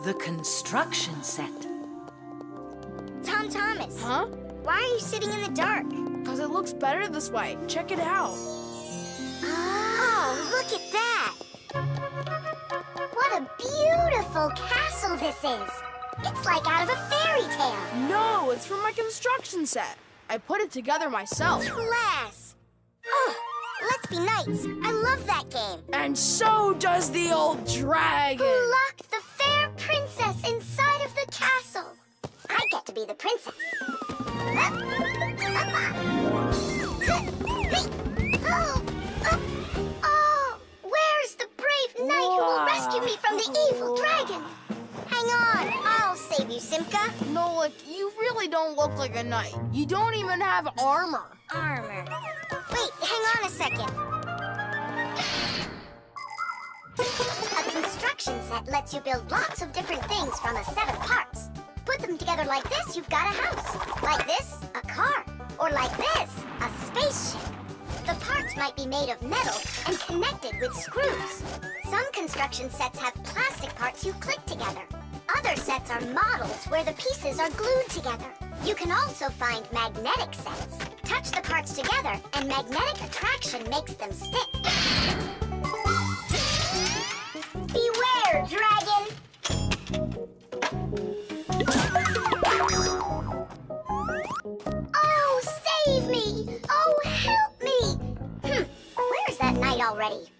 the construction set. Tom Thomas. Huh? Why are you sitting in the dark? Because it looks better this way. Check it out. Oh, look at that! What a beautiful castle this is! It's like out of a fairy tale. No, it's from my construction set. I put it together myself. Class! Oh, let's be knights. I love that game. And so does the old dragon. Who locked the fair princess inside of the castle? I get to be the princess. Oh, where's the brave knight who will rescue me from the evil dragon? Hang on, I'll save you, Simka. Nolik, you really don't look like a knight. You don't even have armor. Armor. Wait, hang on a second. A construction set lets you build lots of different things from a set of parts. Put them together like this, you've got a house. Like this, a car. Or like this, a spaceship. The parts might be made of metal and connected with screws. Some construction sets have plastic parts you click together. Other sets are models where the pieces are glued together. You can also find magnetic sets. Touch the parts together and magnetic attraction makes them stick. Beware, dragon! Oh, save me! Oh, help me! Where's that knight already?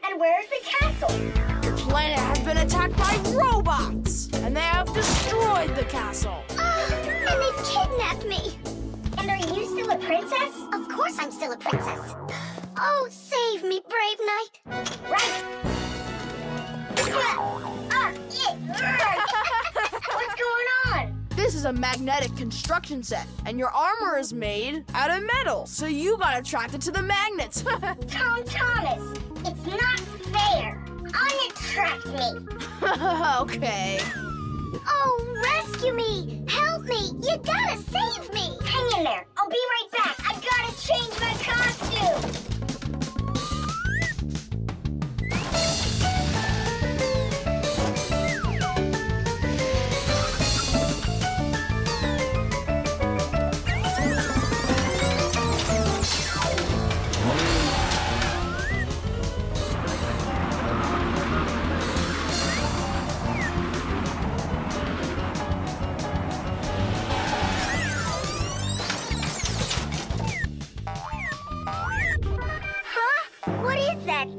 And where's the castle? The planet has been attacked by robots, and they have destroyed the castle. And they've kidnapped me. And are you still a princess? Of course I'm still a princess. Oh, save me, brave knight. Right. What's going on? This is a magnetic construction set, and your armor is made out of metal, so you got attracted to the magnets. Tom Thomas, it's not fair. Unattract me. Okay. Oh, rescue me! Help me! You gotta save me! Hang in there. I'll be right back. I gotta change my costume.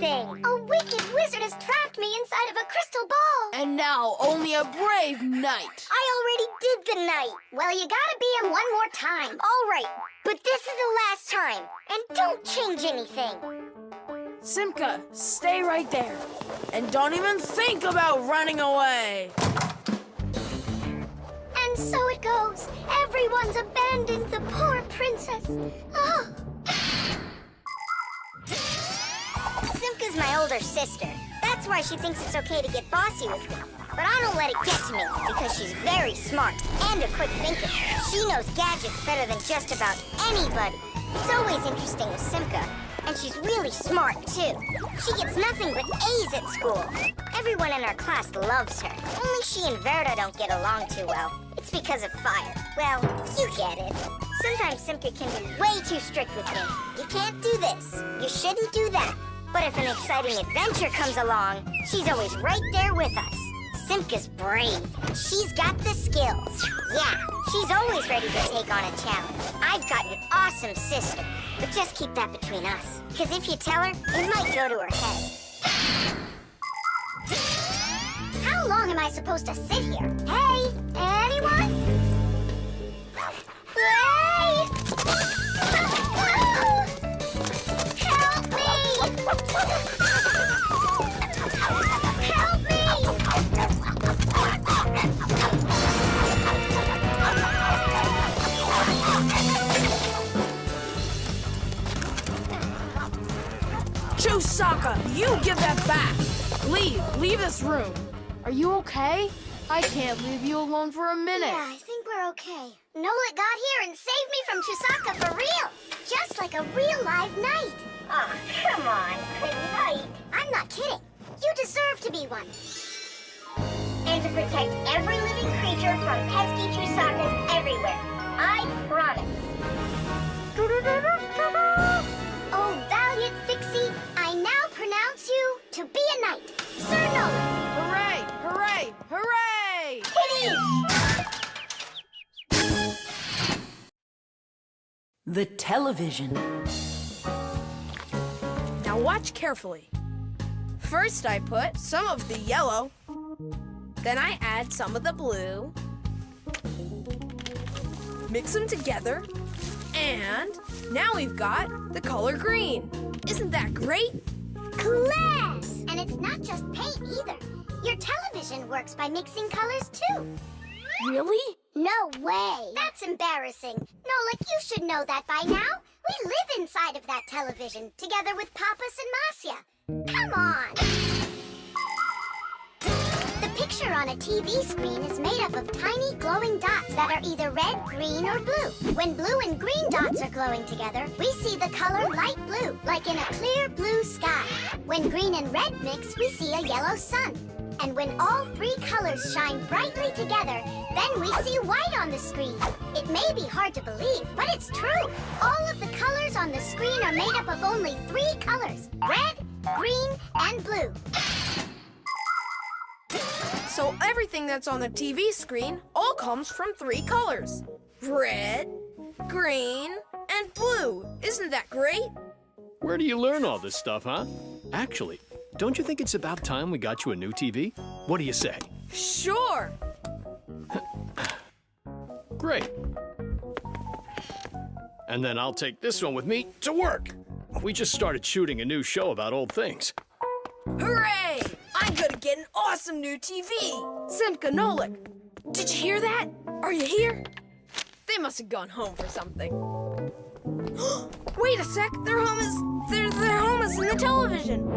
Thing. A wicked wizard has trapped me inside of a crystal ball. And now only a brave knight. I already did the night. Well, you gotta be him one more time. All right, but this is the last time. And don't change anything. Simka, stay right there. And don't even think about running away. And so it goes. Everyone's abandoned the poor princess. Oh. Simka's my older sister. That's why she thinks it's okay to get bossy with me. But I don't let it get to me because she's very smart and a quick thinker. She knows gadgets better than just about anybody. It's always interesting with Simka. And she's really smart, too. She gets nothing but A's at school. Everyone in our class loves her. Only she and Verda don't get along too well. It's because of fire. Well, you get it. Sometimes Simka can be way too strict with me. You can't do this. You shouldn't do that. But if an exciting adventure comes along, she's always right there with us. Simka's brave. She's got the skills. Yeah, she's always ready to take on a challenge. I've got an awesome sister. But just keep that between us. Because if you tell her, it might go to her head. How long am I supposed to sit here? Hey, anyone? Hey! Help me! Help me! Chewsocka, you give that back. Leave this room. Are you okay? I can't leave you alone for a minute. Yeah, I think we're okay. Nolik got here and saved me from Chewsocka for real. Just like a real live knight. Oh, come on, a knight. I'm not kidding. You deserve to be one. And to protect every living creature from pesky Chewsockas everywhere. I promise. Oh, valiant Fixie, I now pronounce you to be a knight. Sir Nolik. Hooray! Hooray! Hooray! Kitty! The television. Now watch carefully. First I put some of the yellow, then I add some of the blue, mix them together, and now we've got the color green. Isn't that great? Class! And it's not just paint either. Your television works by mixing colors too. Really? No way! That's embarrassing. Nolik, you should know that by now. We live inside of that television, together with Papas and Masya. Come on! The picture on a TV screen is made up of tiny glowing dots that are either red, green, or blue. When blue and green dots are glowing together, we see the color light blue, like in a clear blue sky. When green and red mix, we see a yellow sun. And when all three colors shine brightly together, then we see white on the screen. It may be hard to believe, but it's true. All of the colors on the screen are made up of only three colors: red, green, and blue. So everything that's on the TV screen all comes from three colors: red, green, and blue. Isn't that great? Where do you learn all this stuff, huh? Actually, don't you think it's about time we got you a new TV? What do you say? Sure. Great. And then I'll take this one with me to work. We just started shooting a new show about old things. Hooray! I'm gonna get an awesome new TV. Simka and Nolik. Did you hear that? Are you here? They must have gone home for something. Wait a sec. Their home is in the television.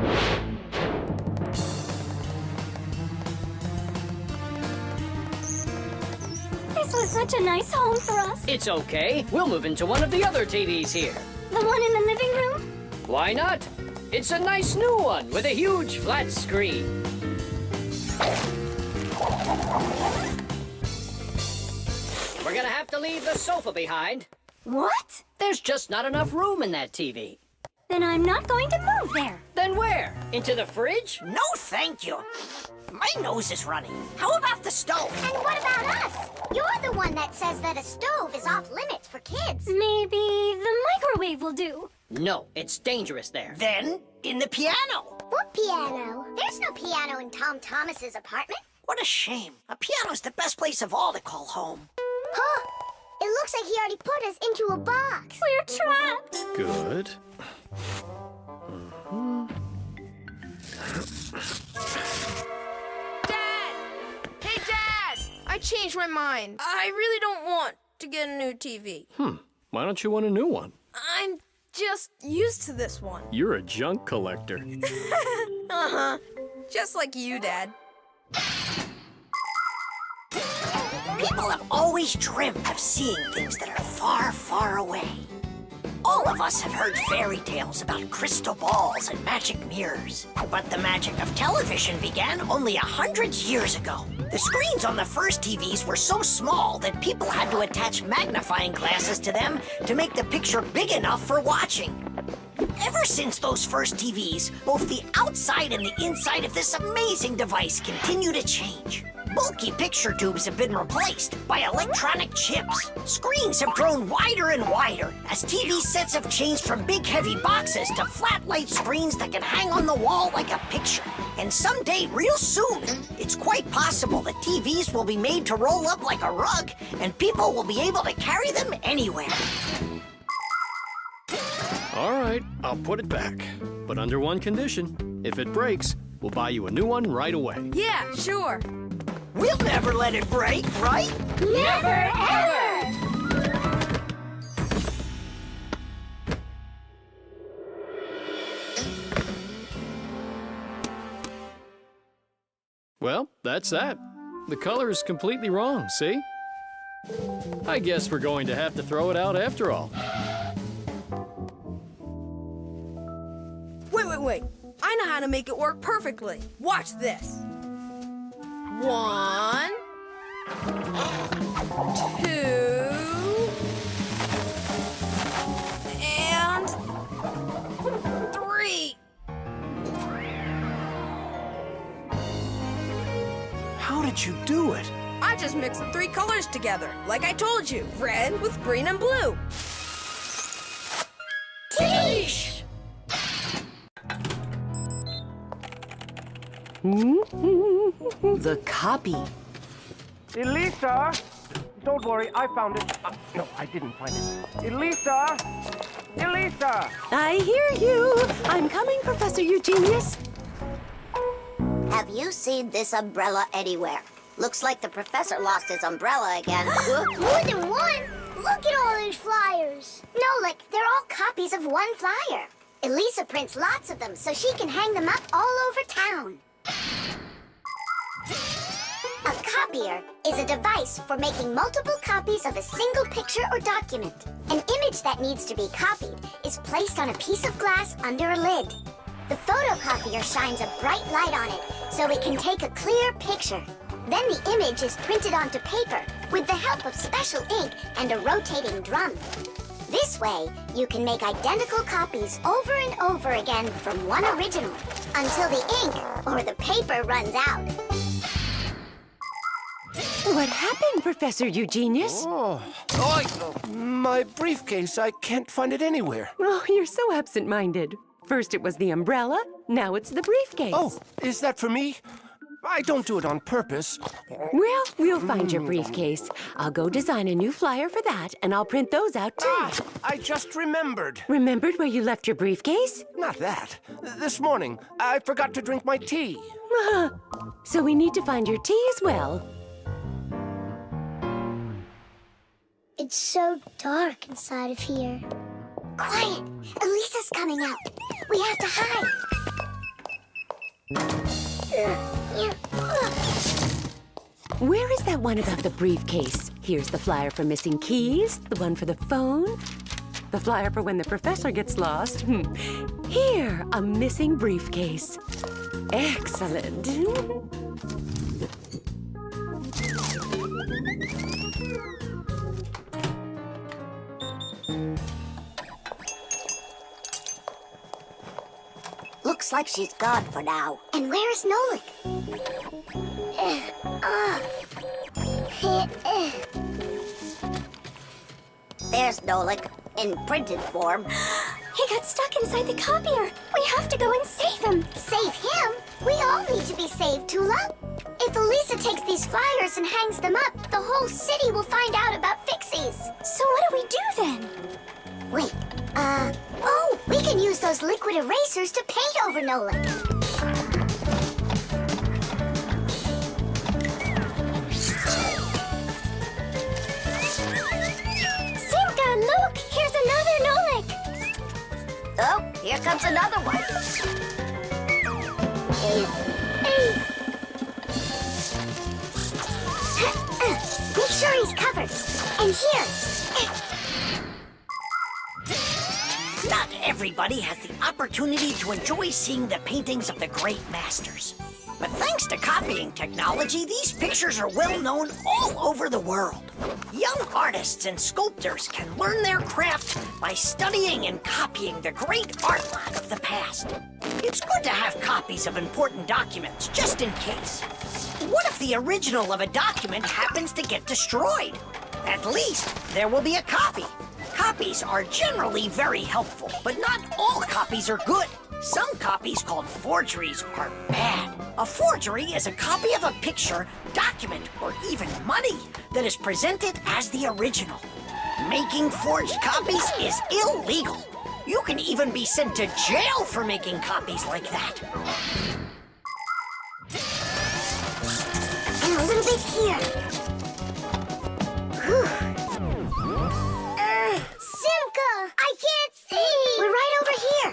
This was such a nice home for us. It's okay. We'll move into one of the other TVs here. The one in the living room? Why not? It's a nice new one with a huge flat screen. We're gonna have to leave the sofa behind. What? There's just not enough room in that TV. Then I'm not going to move there. Then where? Into the fridge? No, thank you. My nose is running. How about the stove? And what about us? You're the one that says that a stove is off limits for kids. Maybe the microwave will do. No, it's dangerous there. Then, in the piano. What piano? There's no piano in Tom Thomas's apartment. What a shame. A piano's the best place of all to call home. Huh? It looks like he already put us into a box. We're trapped. Good. Dad! Hey, Dad! I changed my mind. I really don't want to get a new TV. Why don't you want a new one? I'm just used to this one. You're a junk collector. Uh-huh. Just like you, Dad. People have always dreamt of seeing things that are far, far away. All of us have heard fairy tales about crystal balls and magic mirrors. But the magic of television began only 100 years ago. The screens on the first TVs were so small that people had to attach magnifying glasses to them to make the picture big enough for watching. Ever since those first TVs, both the outside and the inside of this amazing device continue to change. Bulky picture tubes have been replaced by electronic chips. Screens have grown wider and wider as TV sets have changed from big heavy boxes to flat light screens that can hang on the wall like a picture. And someday, real soon, it's quite possible that TVs will be made to roll up like a rug and people will be able to carry them anywhere. All right, I'll put it back. But under one condition. If it breaks, we'll buy you a new one right away. Yeah, sure. We'll never let it break, right? Never, ever! Well, that's that. The color is completely wrong, see? I guess we're going to have to throw it out after all. Wait. I know how to make it work perfectly. Watch this. 1, and 3. How did you do it? I just mixed the 3 colors together, like I told you. Red with green and blue. Teesh! The copy. Elisa! Don't worry, I found it. No, I didn't find it. Elisa! Elisa! I hear you. I'm coming, Professor Eugenius. Have you seen this umbrella anywhere? Looks like the professor lost his umbrella again. More than one? Look at all these flyers. Nolik, they're all copies of one flyer. Elisa prints lots of them so she can hang them up all over town. A copier is a device for making multiple copies of a single picture or document. An image that needs to be copied is placed on a piece of glass under a lid. The photocopier shines a bright light on it so it can take a clear picture. Then the image is printed onto paper with the help of special ink and a rotating drum. This way, you can make identical copies over and over again from one original until the ink or the paper runs out. What happened, Professor Eugenius? My briefcase. I can't find it anywhere. Oh, you're so absent-minded. First it was the umbrella, now it's the briefcase. Oh, is that for me? I don't do it on purpose. Well, we'll find your briefcase. I'll go design a new flyer for that, and I'll print those out too. I just remembered. Remembered where you left your briefcase? Not that. This morning, I forgot to drink my tea. So we need to find your tea as well. It's so dark inside of here. Quiet! Elisa's coming out. We have to hide. Where is that one about the briefcase? Here's the flyer for missing keys, the one for the phone, the flyer for when the professor gets lost. Here, a missing briefcase. Excellent. Looks like she's gone for now. And where's Nolik? There's Nolik, in printed form. He got stuck inside the copier. We have to go and save him. Save him? We all need to be saved, Tula. If Elisa takes these flyers and hangs them up, the whole city will find out about Fixies. So what do we do then? Wait, oh, we can use those liquid erasers to paint over Nolik. Simka, look! Here's another Nolik! Oh, here comes another one. Make sure he's covered. And here. Not everybody has the opportunity to enjoy seeing the paintings of the great masters. But thanks to copying technology, these pictures are well known all over the world. Young artists and sculptors can learn their craft by studying and copying the great artwork of the past. It's good to have copies of important documents, just in case. What if the original of a document happens to get destroyed? At least there will be a copy. Copies are generally very helpful, but not all copies are good. Some copies called forgeries are bad. A forgery is a copy of a picture, document, or even money that is presented as the original. Making forged copies is illegal. You can even be sent to jail for making copies like that. And a little bit here. Simka! I can't see! We're right over here.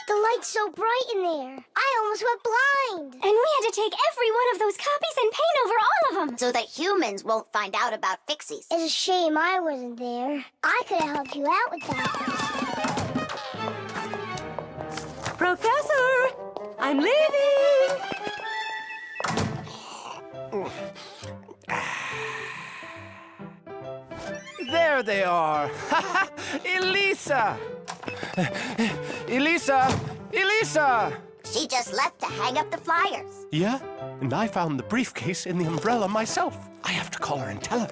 The light's so bright in there. I almost went blind. And we had to take every one of those copies and paint over all of them. So that humans won't find out about Fixies. It's a shame I wasn't there. I could have helped you out with that. Professor! I'm leaving! there they are. Elisa! Elisa! Elisa! She just left to hang up the flyers. Yeah, and I found the briefcase in the umbrella myself. I have to call her and tell her.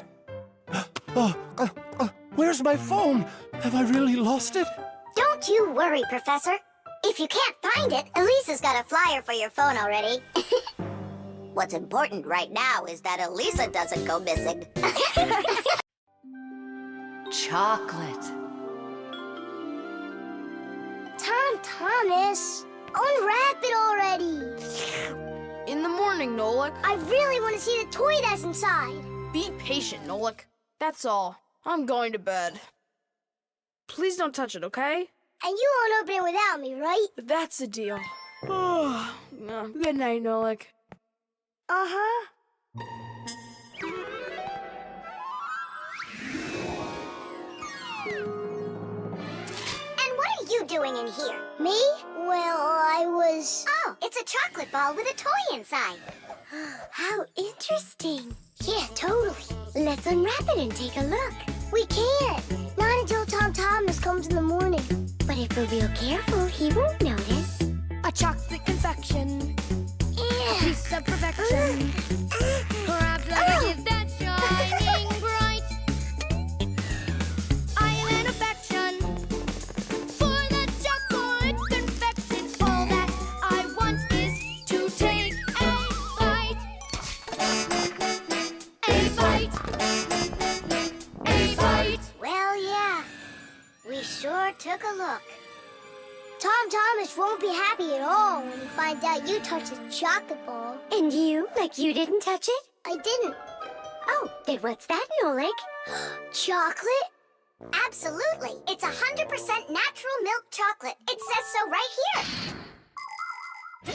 Where's my phone? Have I really lost it? Don't you worry, Professor. If you can't find it, Elisa's got a flyer for your phone already. What's important right now is that Elisa doesn't go missing. Chocolate. Thomas, unwrap it already. In the morning, Nolik. I really want to see the toy that's inside. Be patient, Nolik. That's all. I'm going to bed. Please don't touch it, okay? And you won't open it without me, right? That's the deal. Good night, Nolik. Uh-huh. And what are you doing in here? Me? Well, I was... Oh, it's a chocolate ball with a toy inside. How interesting. Yeah, totally. Let's unwrap it and take a look. We can't. Not until Tom Thomas comes in the morning. But if we're real careful, he won't notice. A chocolate confection, Yeah. piece of perfection. Wrapped like a gift that's shining bright. I am an affection for the chocolate confection. All that I want is to take a bite. A bite. A bite. Well, yeah. We sure took a look. Tom Thomas won't be happy at all when he finds out you touched the chocolate ball. And you? Like you didn't touch it? I didn't. Oh, then what's that, Nolik? Chocolate? Absolutely. It's 100% natural milk chocolate. It says so right here.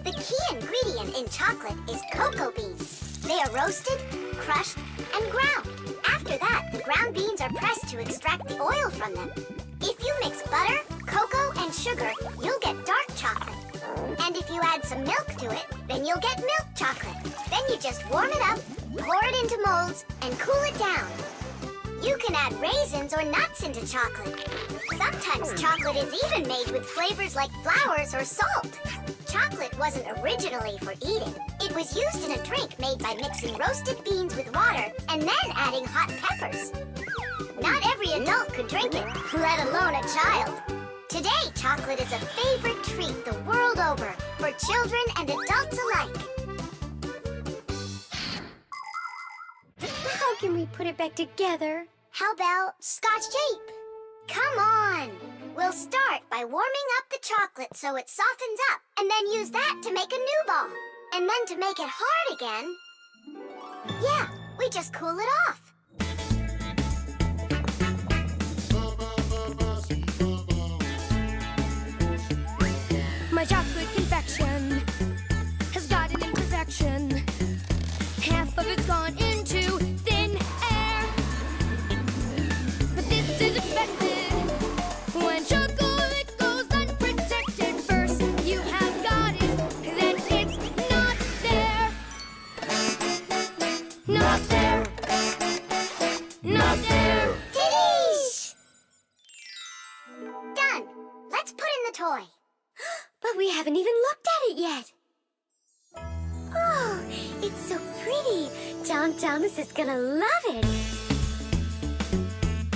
The key ingredient in chocolate is cocoa beans. They are roasted, crushed, and ground. After that, the ground beans are pressed to extract the oil from them. If you mix butter, cocoa, and sugar, you'll get dark chocolate. And if you add some milk to it, then you'll get milk chocolate. Then you just warm it up, pour it into molds, and cool it down. You can add raisins or nuts into chocolate. Sometimes chocolate is even made with flavors like flowers or salt. Chocolate wasn't originally for eating. It was used in a drink made by mixing roasted beans with water and then adding hot peppers. Not every adult could drink it, let alone a child. Today, chocolate is a favorite treat the world over for children and adults alike. How can we put it back together? How about Scotch tape? Come on! We'll start by warming up the chocolate so it softens up, and then use that to make a new ball. And then to make it hard again... Yeah, we just cool it off. My chocolate confection has got an imperfection. Half of it's gone into thin air. But this is expected when chocolate goes unprotected. First you have got it, then it's not there. Not there. Not there. Titties! Done. Let's put in the toy. But we haven't even looked at it yet. Oh, it's so pretty. Tom Thomas is gonna love it.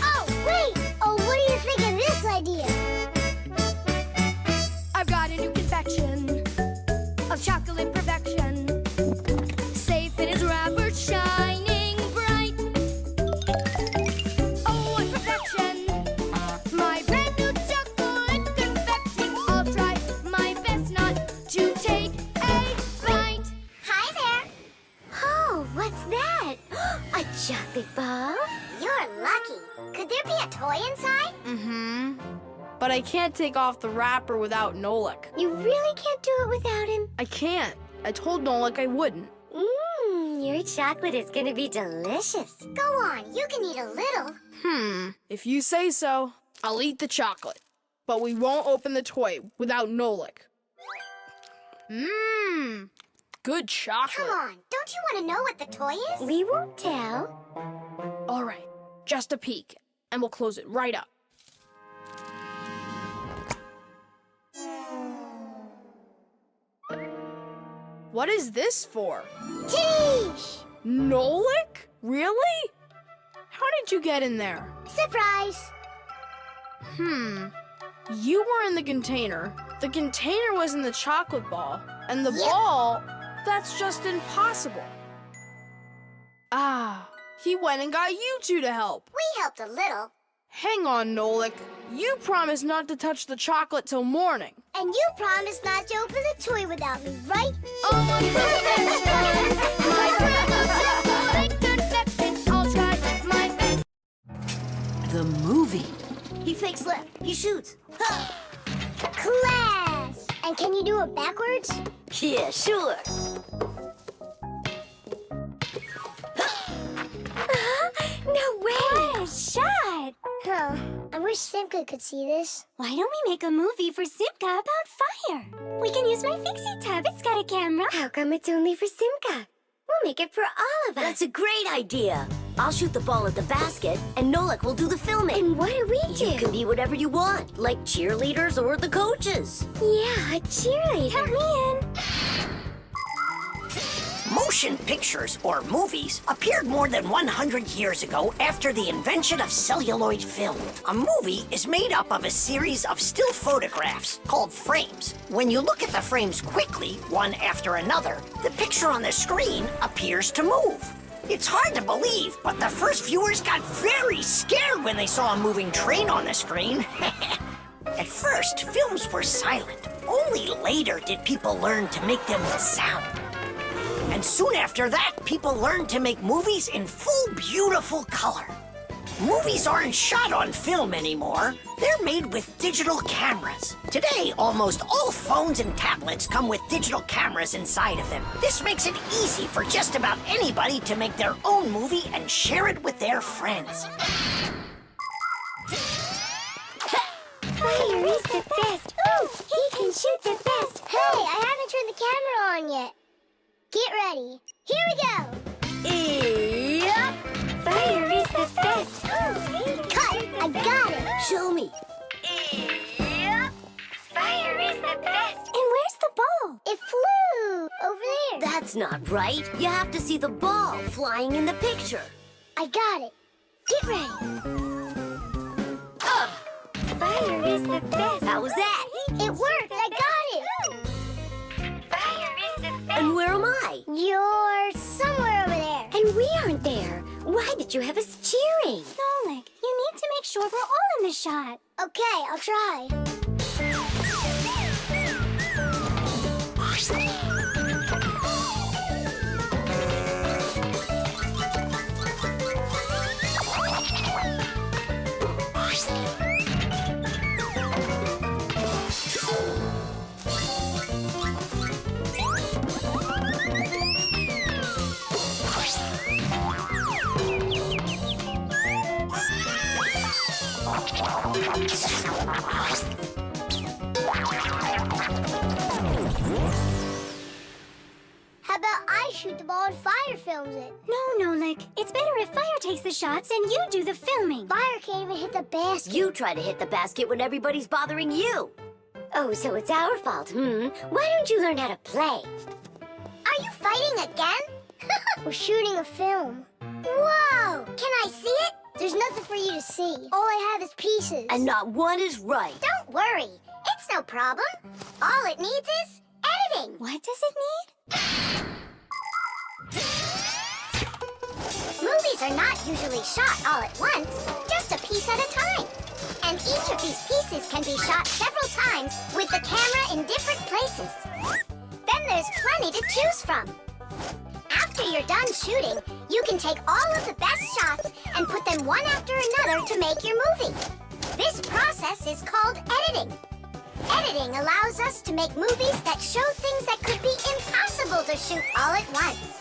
Oh, wait! Oh, what do you think of this idea? I've got a new confection of chocolate perfection. Safe in its wrapper, shining bright. Oh, what perfection! My brand new chocolate confection. I'll try my best not to take a bite. Hi there. Oh, what's that? A chocolate ball? You're lucky. Could there be a toy inside? Mm-hmm. But I can't take off the wrapper without Nolik. You really can't do it without him. I can't. I told Nolik I wouldn't. Your chocolate is gonna be delicious. Go on, you can eat a little. If you say so, I'll eat the chocolate. But we won't open the toy without Nolik. Good chocolate. Come on, don't you want to know what the toy is? We won't tell. All right, just a peek, and we'll close it right up. What is this for? Teesh! Nolik? Really? How did you get in there? Surprise! You were in the container. The container was in the chocolate ball. And the Yep. ball, that's just impossible. Ah, he went and got you two to help. We helped a little. Hang on, Nolik. You promised not to touch the chocolate till morning. And you promised not to open the toy without me, right? On my brand new confection, I'll try my best. The movie. He fakes left. He shoots. Class! And can you do it backwards? Yeah, sure. No way! What a shot! Huh. I wish Simka could see this. Why don't we make a movie for Simka about fire? We can use my Fixie tub. It's got a camera. How come it's only for Simka? We'll make it for all of us. That's a great idea. I'll shoot the ball at the basket, and Nolik will do the filming. And what do we do? You can be whatever you want, like cheerleaders or the coaches. Yeah, a cheerleader. Help me in. Motion pictures, or movies, appeared more than 100 years ago after the invention of celluloid film. A movie is made up of a series of still photographs called frames. When you look at the frames quickly, one after another, the picture on the screen appears to move. It's hard to believe, but the first viewers got very scared when they saw a moving train on the screen. At first, films were silent. Only later did people learn to make them with sound. And soon after that, people learned to make movies in full, beautiful color. Movies aren't shot on film anymore. They're made with digital cameras. Today, almost all phones and tablets come with digital cameras inside of them. This makes it easy for just about anybody to make their own movie and share it with their friends. Fire is the best. Ooh, he can shoot the best. Hey, I haven't turned the camera on yet. Get ready. Here we go. Yep. Fire is the best. Cut. I got it. Show me. Yep. Fire is the best. And where's the ball? It flew over there. That's not right. You have to see the ball flying in the picture. I got it. Get ready. Fire is the best. How was that? It worked. I got it. Fire is the best. And where am I? You're somewhere over there. And we aren't there. Why did you have us cheering? Nolik, you need to make sure we're all in the shot. Okay, I'll try. How about I shoot the ball and Fire films it? No, Nolik. It's better if Fire takes the shots and you do the filming. Fire can't even hit the basket. You try to hit the basket when everybody's bothering you. Oh, so it's our fault, Why don't you learn how to play? Are you fighting again? We're shooting a film. Whoa! Can I see it? There's nothing for you to see. All I have is pieces. And not one is right. Don't worry. It's no problem. All it needs is editing. What does it need? Movies are not usually shot all at once, just a piece at a time. And each of these pieces can be shot several times with the camera in different places. Then there's plenty to choose from. After you're done shooting, you can take all of the best shots and put them one after another to make your movie. This process is called editing. Editing allows us to make movies that show things that could be impossible to shoot all at once.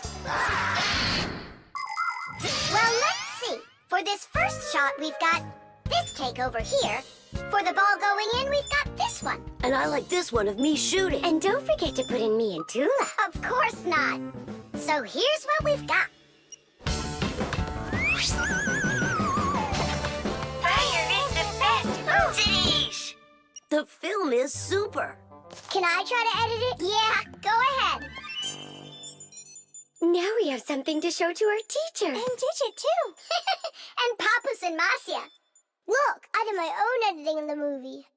Well, let's see. For this first shot, we've got this take over here. For the ball going in, we've got this one. And I like this one of me shooting. And don't forget to put in me and Tula. Of course not. So here's what we've got. The film is super. Can I try to edit it? Yeah, go ahead. Now we have something to show to our teacher. And Digit, too. And Papus and Marcia. Look, I did my own editing in the movie.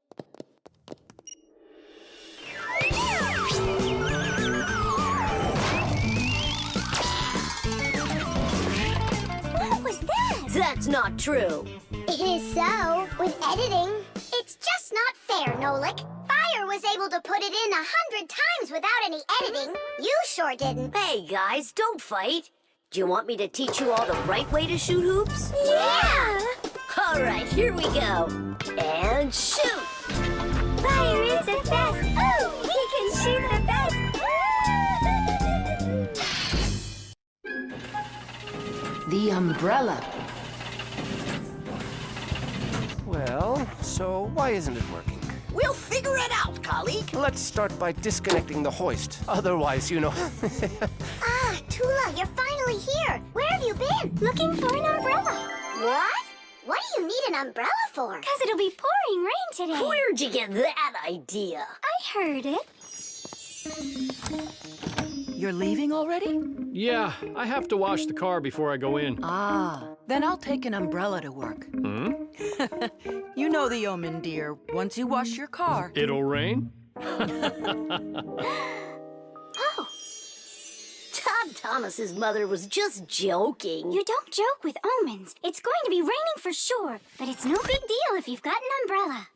What was that? That's not true. It is so. With editing, it's just not fair, Nolik. Fire was able to put it in 100 times without any editing. You sure didn't. Hey, guys, don't fight. Do you want me to teach you all the right way to shoot hoops? Yeah! All right, here we go. And shoot! Fire is the best. Oh, he can shoot the best. The umbrella. Well, so why isn't it working? We'll figure it out, colleague. Let's start by disconnecting the hoist. Otherwise, you know... Ah, Tula, you're finally here. Where have you been? Looking for an umbrella. What? What do you need an umbrella for? Because it'll be pouring rain today. Where'd you get that idea? I heard it. You're leaving already? Yeah, I have to wash the car before I go in. Ah, then I'll take an umbrella to work. Hmm? You know the omen, dear. Once you wash your car. It'll rain? Oh. Todd Thomas's mother was just joking. You don't joke with omens. It's going to be raining for sure, but it's no big deal if you've got an umbrella.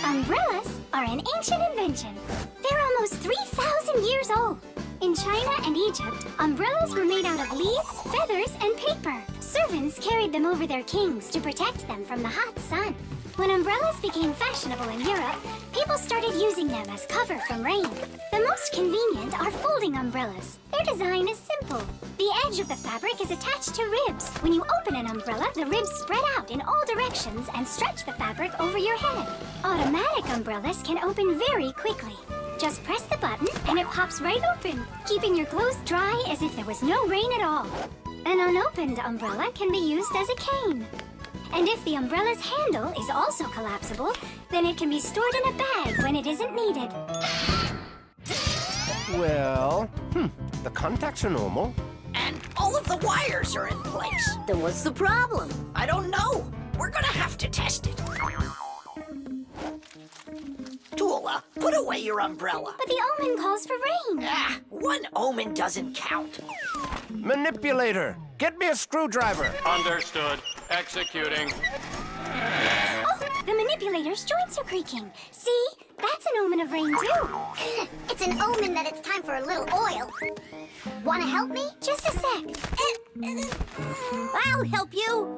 Umbrellas are an ancient invention. They're almost 3,000 years old. In China and Egypt, umbrellas were made out of leaves, feathers, and paper. Servants carried them over their kings to protect them from the hot sun. When umbrellas became fashionable in Europe, people started using them as cover from rain. The most convenient are folding umbrellas. Their design is simple. The edge of the fabric is attached to ribs. When you open an umbrella, the ribs spread out in all directions and stretch the fabric over your head. Automatic umbrellas can open very quickly. Just press the button and it pops right open, keeping your clothes dry as if there was no rain at all. An unopened umbrella can be used as a cane. And if the umbrella's handle is also collapsible, then it can be stored in a bag when it isn't needed. Well, the contacts are normal. And all of the wires are in place. Then what's the problem? I don't know. We're gonna have to test it. Tula, put away your umbrella. But the omen calls for rain. Ah, one omen doesn't count. Manipulator, get me a screwdriver. Understood. Executing. Oh, the manipulator's joints are creaking. See? That's an omen of rain, too. It's an omen that it's time for a little oil. Want to help me? Just a sec. I'll help you.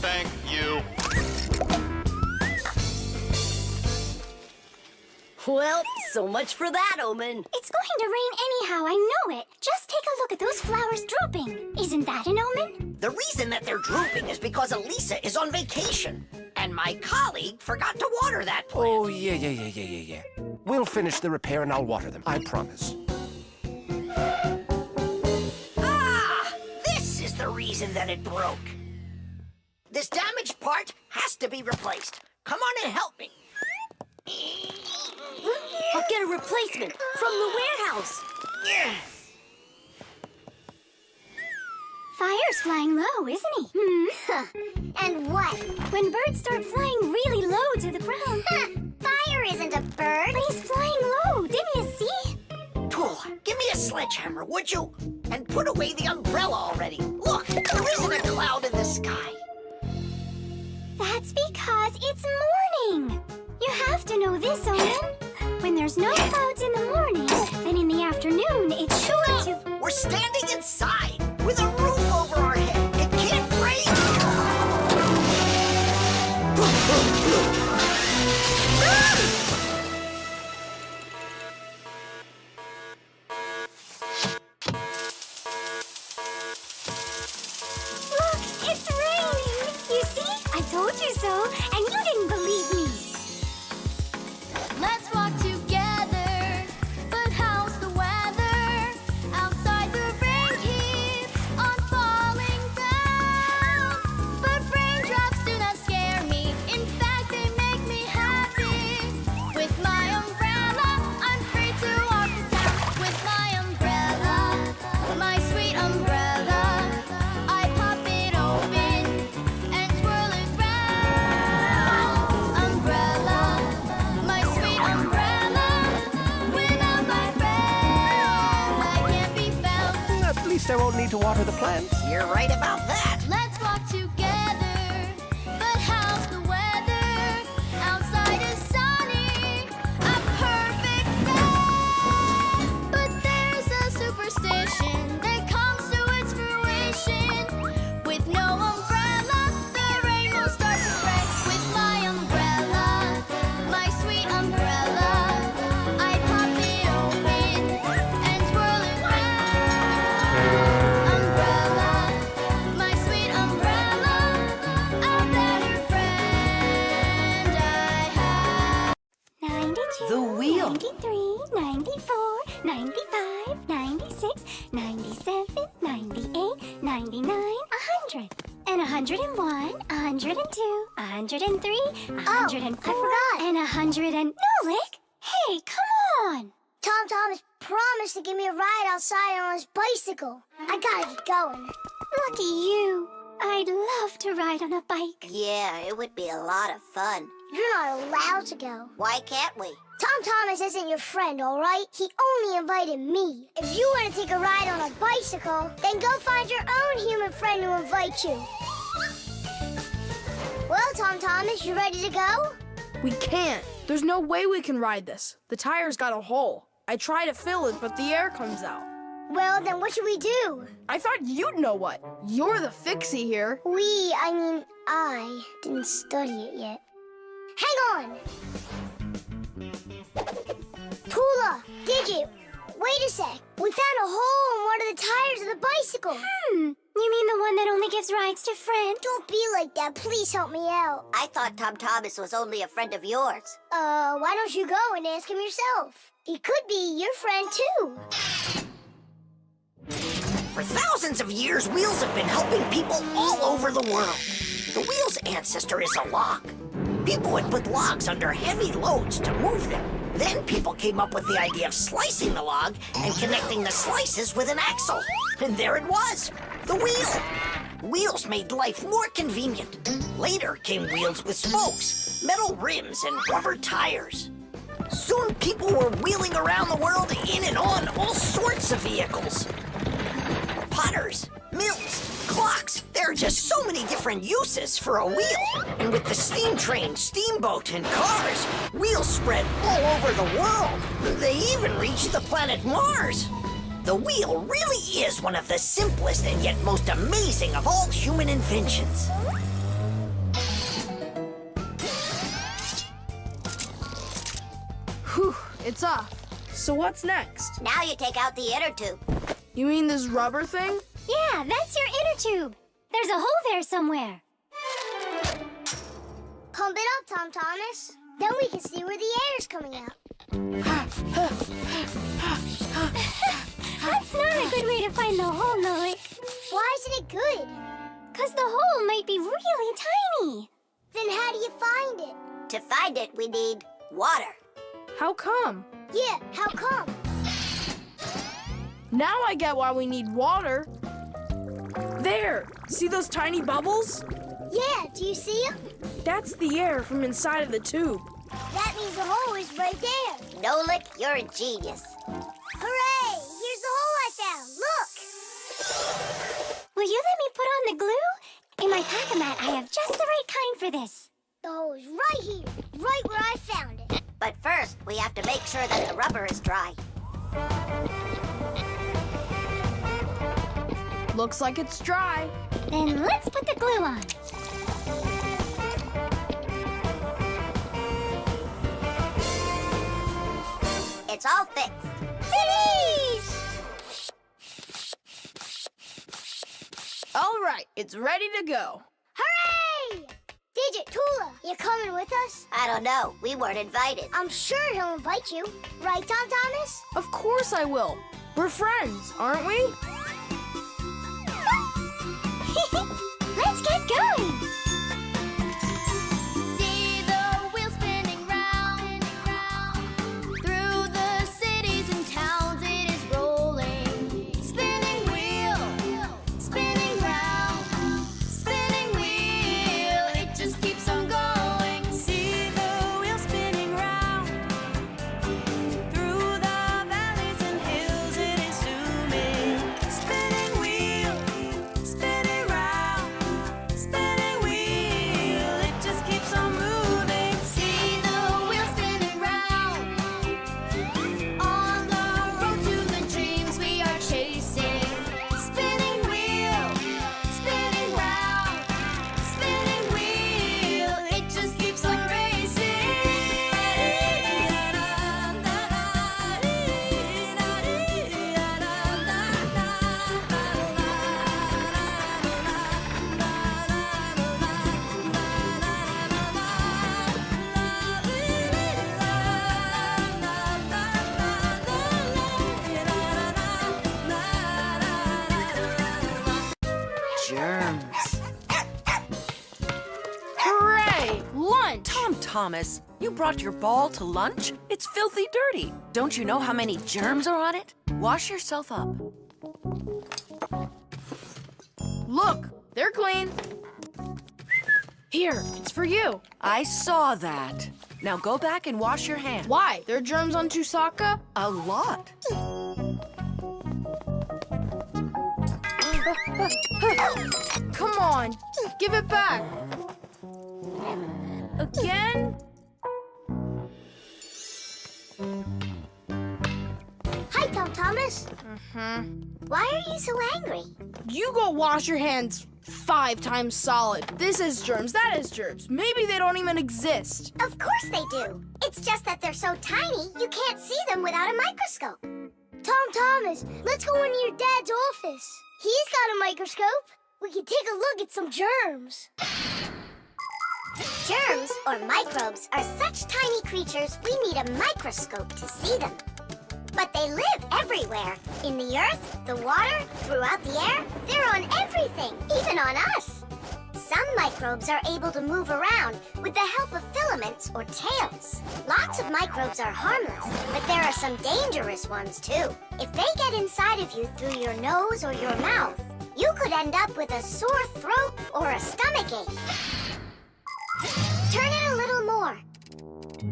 Thank you. Well, so much for that omen. It's going to rain anyhow, I know it. Just take a look at those flowers drooping. Isn't that an omen? The reason that they're drooping is because Elisa is on vacation. And my colleague forgot to water that plant. Oh, yeah. We'll finish the repair and I'll water them, I promise. Ah! This is the reason that it broke. This damaged part has to be replaced. Come on and help me. I'll get a replacement from the warehouse. Fire's flying low, isn't he? And what? When birds start flying really low to the ground. Fire isn't a bird. But he's flying low, didn't you see? Tula, give me a sledgehammer, would you? And put away the umbrella already. Look, there isn't a cloud in the sky. That's because it's morning. You have to know this, Owen. When there's no clouds in the morning, then in the afternoon, it's sure to... We're standing inside with a roof over our head. It can't rain. Look, it's raining. You see? I told you so, and you didn't believe me. Let's least I won't need to water the plants. You're right about that. Let's walk together. But how's the weather? Outside is sunny. A perfect day. But there's a superstition that comes to its fruition. With no umbrella, the rain will start to spray. With my umbrella, my sweet umbrella, I pop it open and twirl it round. Umbrella, my sweet umbrella, a better friend I have. 92, The wheel. 93, 94, 95, 96, 97, 98, 99, 100. And 101, 102, 103, 104, and 100 and... Nolik! Hey, come on! Tom Thomas promised to give me a ride outside on his bicycle. I gotta get going. Lucky you. I'd love to ride on a bike. Yeah, it would be a lot of fun. You're not allowed to go. Why can't we? Tom Thomas isn't your friend, all right? He only invited me. If you want to take a ride on a bicycle, then go find your own human friend to invite you. Well, Tom Thomas, you ready to go? We can't. There's no way we can ride this. The tire's got a hole. I try to fill it, but the air comes out. Well, then what should we do? I thought you'd know what. You're the Fixie here. I didn't study it yet. Hang on! Tula, Digit, wait a sec. We found a hole in one of the tires of the bicycle. You mean the one that only gives rides to friends? Don't be like that. Please help me out. I thought Tom Thomas was only a friend of yours. Why don't you go and ask him yourself? He could be your friend, too. For thousands of years, wheels have been helping people all over the world. The wheel's ancestor is a log. People would put logs under heavy loads to move them. Then people came up with the idea of slicing the log and connecting the slices with an axle. And there it was, the wheel. Wheels made life more convenient. Later came wheels with spokes, metal rims, and rubber tires. Soon people were wheeling around the world in and on all sorts of vehicles. Potters, mills, clocks. There are just so many different uses for a wheel. And with the steam train, steamboat, and cars, wheels spread all over the world. They even reached the planet Mars. The wheel really is one of the simplest and yet most amazing of all human inventions. Whew, it's off. So what's next? Now you take out the inner tube. You mean this rubber thing? Yeah, that's your inner tube. There's a hole there somewhere. Pump it up, Tom Thomas. Then we can see where the air's coming out. That's not a good way to find the hole, Nolik. Why isn't it good? 'Cause the hole might be really tiny. Then how do you find it? To find it, we need water. How come? Yeah, how come? Now I get why we need water. There! See those tiny bubbles? Yeah, do you see them? That's the air from inside of the tube. That means the hole is right there. Nolik, you're a genius. Hooray! Here's the hole I found. Look! Will you let me put on the glue? In my pack-a-mat, I have just the right kind for this. The hole is right here, right where I found it. But first, we have to make sure that the rubber is dry. Looks like it's dry. Then let's put the glue on. It's all fixed. All right, it's ready to go. Hooray! Digit, Tula, you coming with us? I don't know. We weren't invited. I'm sure he'll invite you. Right, Tom Thomas? Of course I will. We're friends, aren't we? Let's get going. See the wheel spinning round, through the cities and towns it is rolling. Spinning wheel, spinning round, spinning wheel, it just keeps on going. See the wheel spinning round, through the valleys and hills it is zooming. Thomas. You brought your ball to lunch? It's filthy dirty. Don't you know how many germs are on it? Wash yourself up. Look, they're clean. Here, it's for you. I saw that. Now go back and wash your hands. Why? There are germs on Chewsocka? A lot. Come on, give it back. Again? Hi, Tom Thomas. Why are you so angry? You go wash your hands 5 times solid. This is germs, that is germs. Maybe they don't even exist. Of course they do. It's just that they're so tiny, you can't see them without a microscope. Tom Thomas, let's go into your dad's office. He's got a microscope. We can take a look at some germs. Germs, or microbes, are such tiny creatures we need a microscope to see them. But they live everywhere. In the earth, the water, throughout the air. They're on everything, even on us. Some microbes are able to move around with the help of filaments or tails. Lots of microbes are harmless, but there are some dangerous ones too. If they get inside of you through your nose or your mouth, you could end up with a sore throat or a stomachache. Turn it a little more.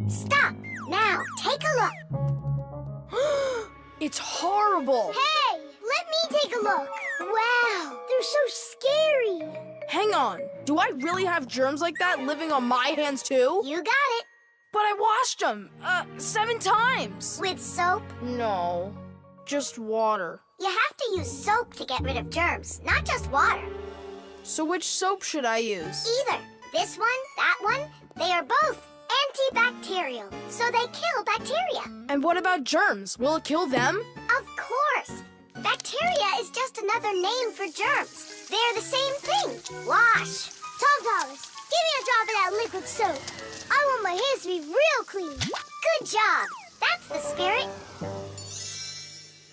Stop. Now, take a look. It's horrible. Hey, let me take a look. Wow, they're so scary. Hang on. Do I really have germs like that living on my hands too? You got it. But I washed them 7 times. With soap? No, just water. You have to use soap to get rid of germs, not just water. So which soap should I use? Either this one, that one, they are both antibacterial, so they kill bacteria. And what about germs? Will it kill them? Of course. Bacteria is just another name for germs. They're the same thing. Wash. Tom Thomas, give me a drop of that liquid soap. I want my hands to be real clean. Good job. That's the spirit.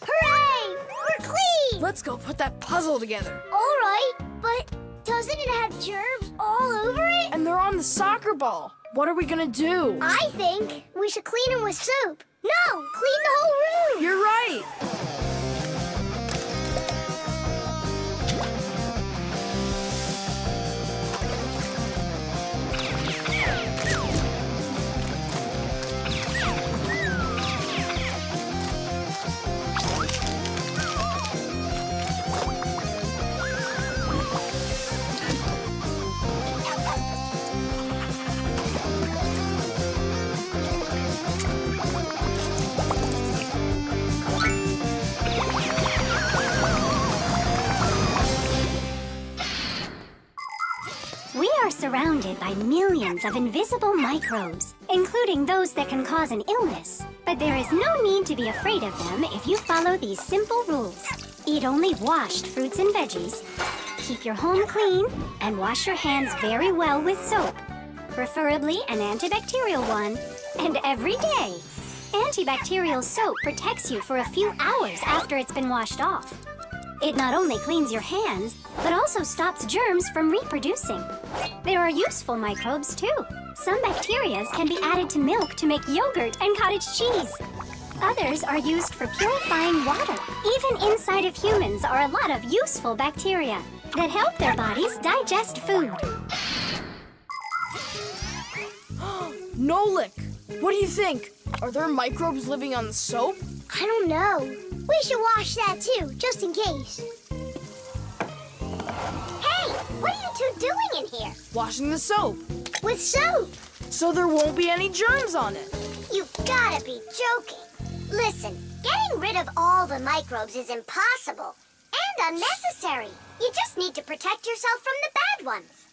Hooray! We're clean! Let's go put that puzzle together. All right, but doesn't it have germs all over it? And they're on the soccer ball. What are we gonna do? I think we should clean them with soap. No, clean the whole room. You're right. We are surrounded by millions of invisible microbes, including those that can cause an illness. But there is no need to be afraid of them if you follow these simple rules. Eat only washed fruits and veggies, keep your home clean, and wash your hands very well with soap, preferably an antibacterial one, and every day. Antibacterial soap protects you for a few hours after it's been washed off. It not only cleans your hands, but also stops germs from reproducing. There are useful microbes, too. Some bacteria can be added to milk to make yogurt and cottage cheese. Others are used for purifying water. Even inside of humans are a lot of useful bacteria that help their bodies digest food. Nolik, what do you think? Are there microbes living on the soap? I don't know. We should wash that too, just in case. Hey, what are you two doing in here? Washing the soap. With soap. So there won't be any germs on it. You've gotta be joking. Listen, getting rid of all the microbes is impossible and unnecessary. You just need to protect yourself from the bad ones.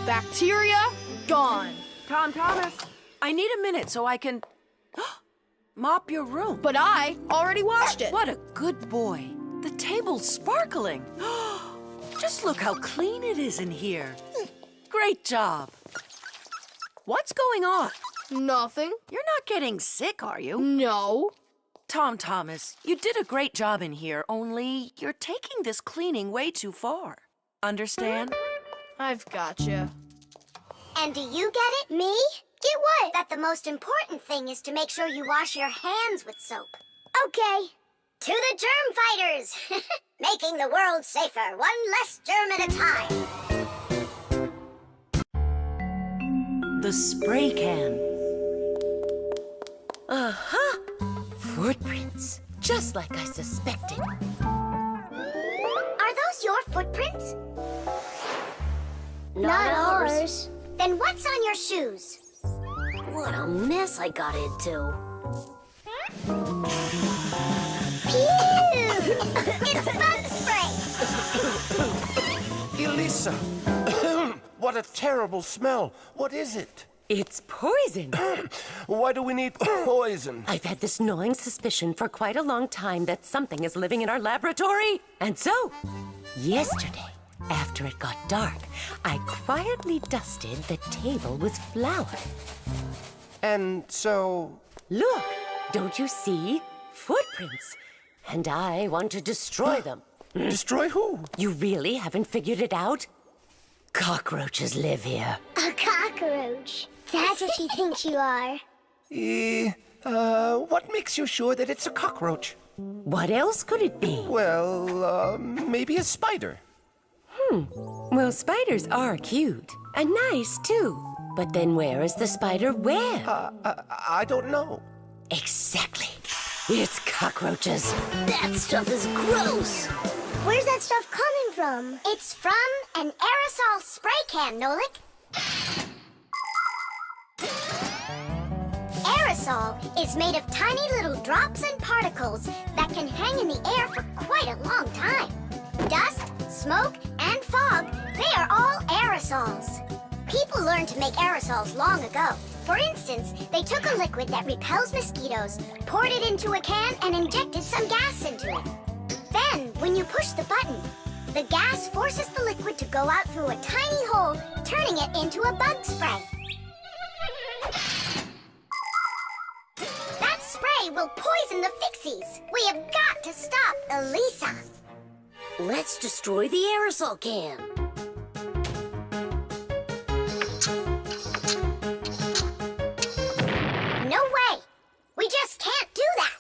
Bacteria gone. Tom Thomas, I need a minute so I can mop your room. But I already washed it. What a good boy. The table's sparkling. Just look how clean it is in here. Great job. What's going on? Nothing. You're not getting sick, are you? No. Tom Thomas, you did a great job in here, only you're taking this cleaning way too far. Understand? I've gotcha. And do you get it? Me? Get what? That the most important thing is to make sure you wash your hands with soap. Okay. To the germ fighters! Making the world safer, one less germ at a time. The spray can. Uh-huh. Footprints, just like I suspected. Are those your footprints? Not ours. Then what's on your shoes? What a mess I got into. Pew! It's bug spray! Elisa! What a terrible smell. What is it? It's poison. Why do we need poison? I've had this gnawing suspicion for quite a long time that something is living in our laboratory. And so, yesterday, after it got dark, I quietly dusted the table with flour. And so... Look, don't you see? Footprints. And I want to destroy them. Destroy who? You really haven't figured it out? Cockroaches live here. A cockroach. That's what she thinks you are. What makes you sure that it's a cockroach? What else could it be? Well, maybe a spider. Well, spiders are cute. And nice, too. But then where is the spider web? I don't know. Exactly. It's cockroaches. That stuff is gross. Where's that stuff coming from? It's from an aerosol spray can, Nolik. Aerosol is made of tiny little drops and particles that can hang in the air for quite a long time. Dust, smoke, and fog, they are all aerosols. People learned to make aerosols long ago. For instance, they took a liquid that repels mosquitoes, poured it into a can, and injected some gas into it. Then, when you push the button, the gas forces the liquid to go out through a tiny hole, turning it into a bug spray. That spray will poison the Fixies. We have got to stop Elisa. Let's destroy the aerosol can. No way. We just can't do that.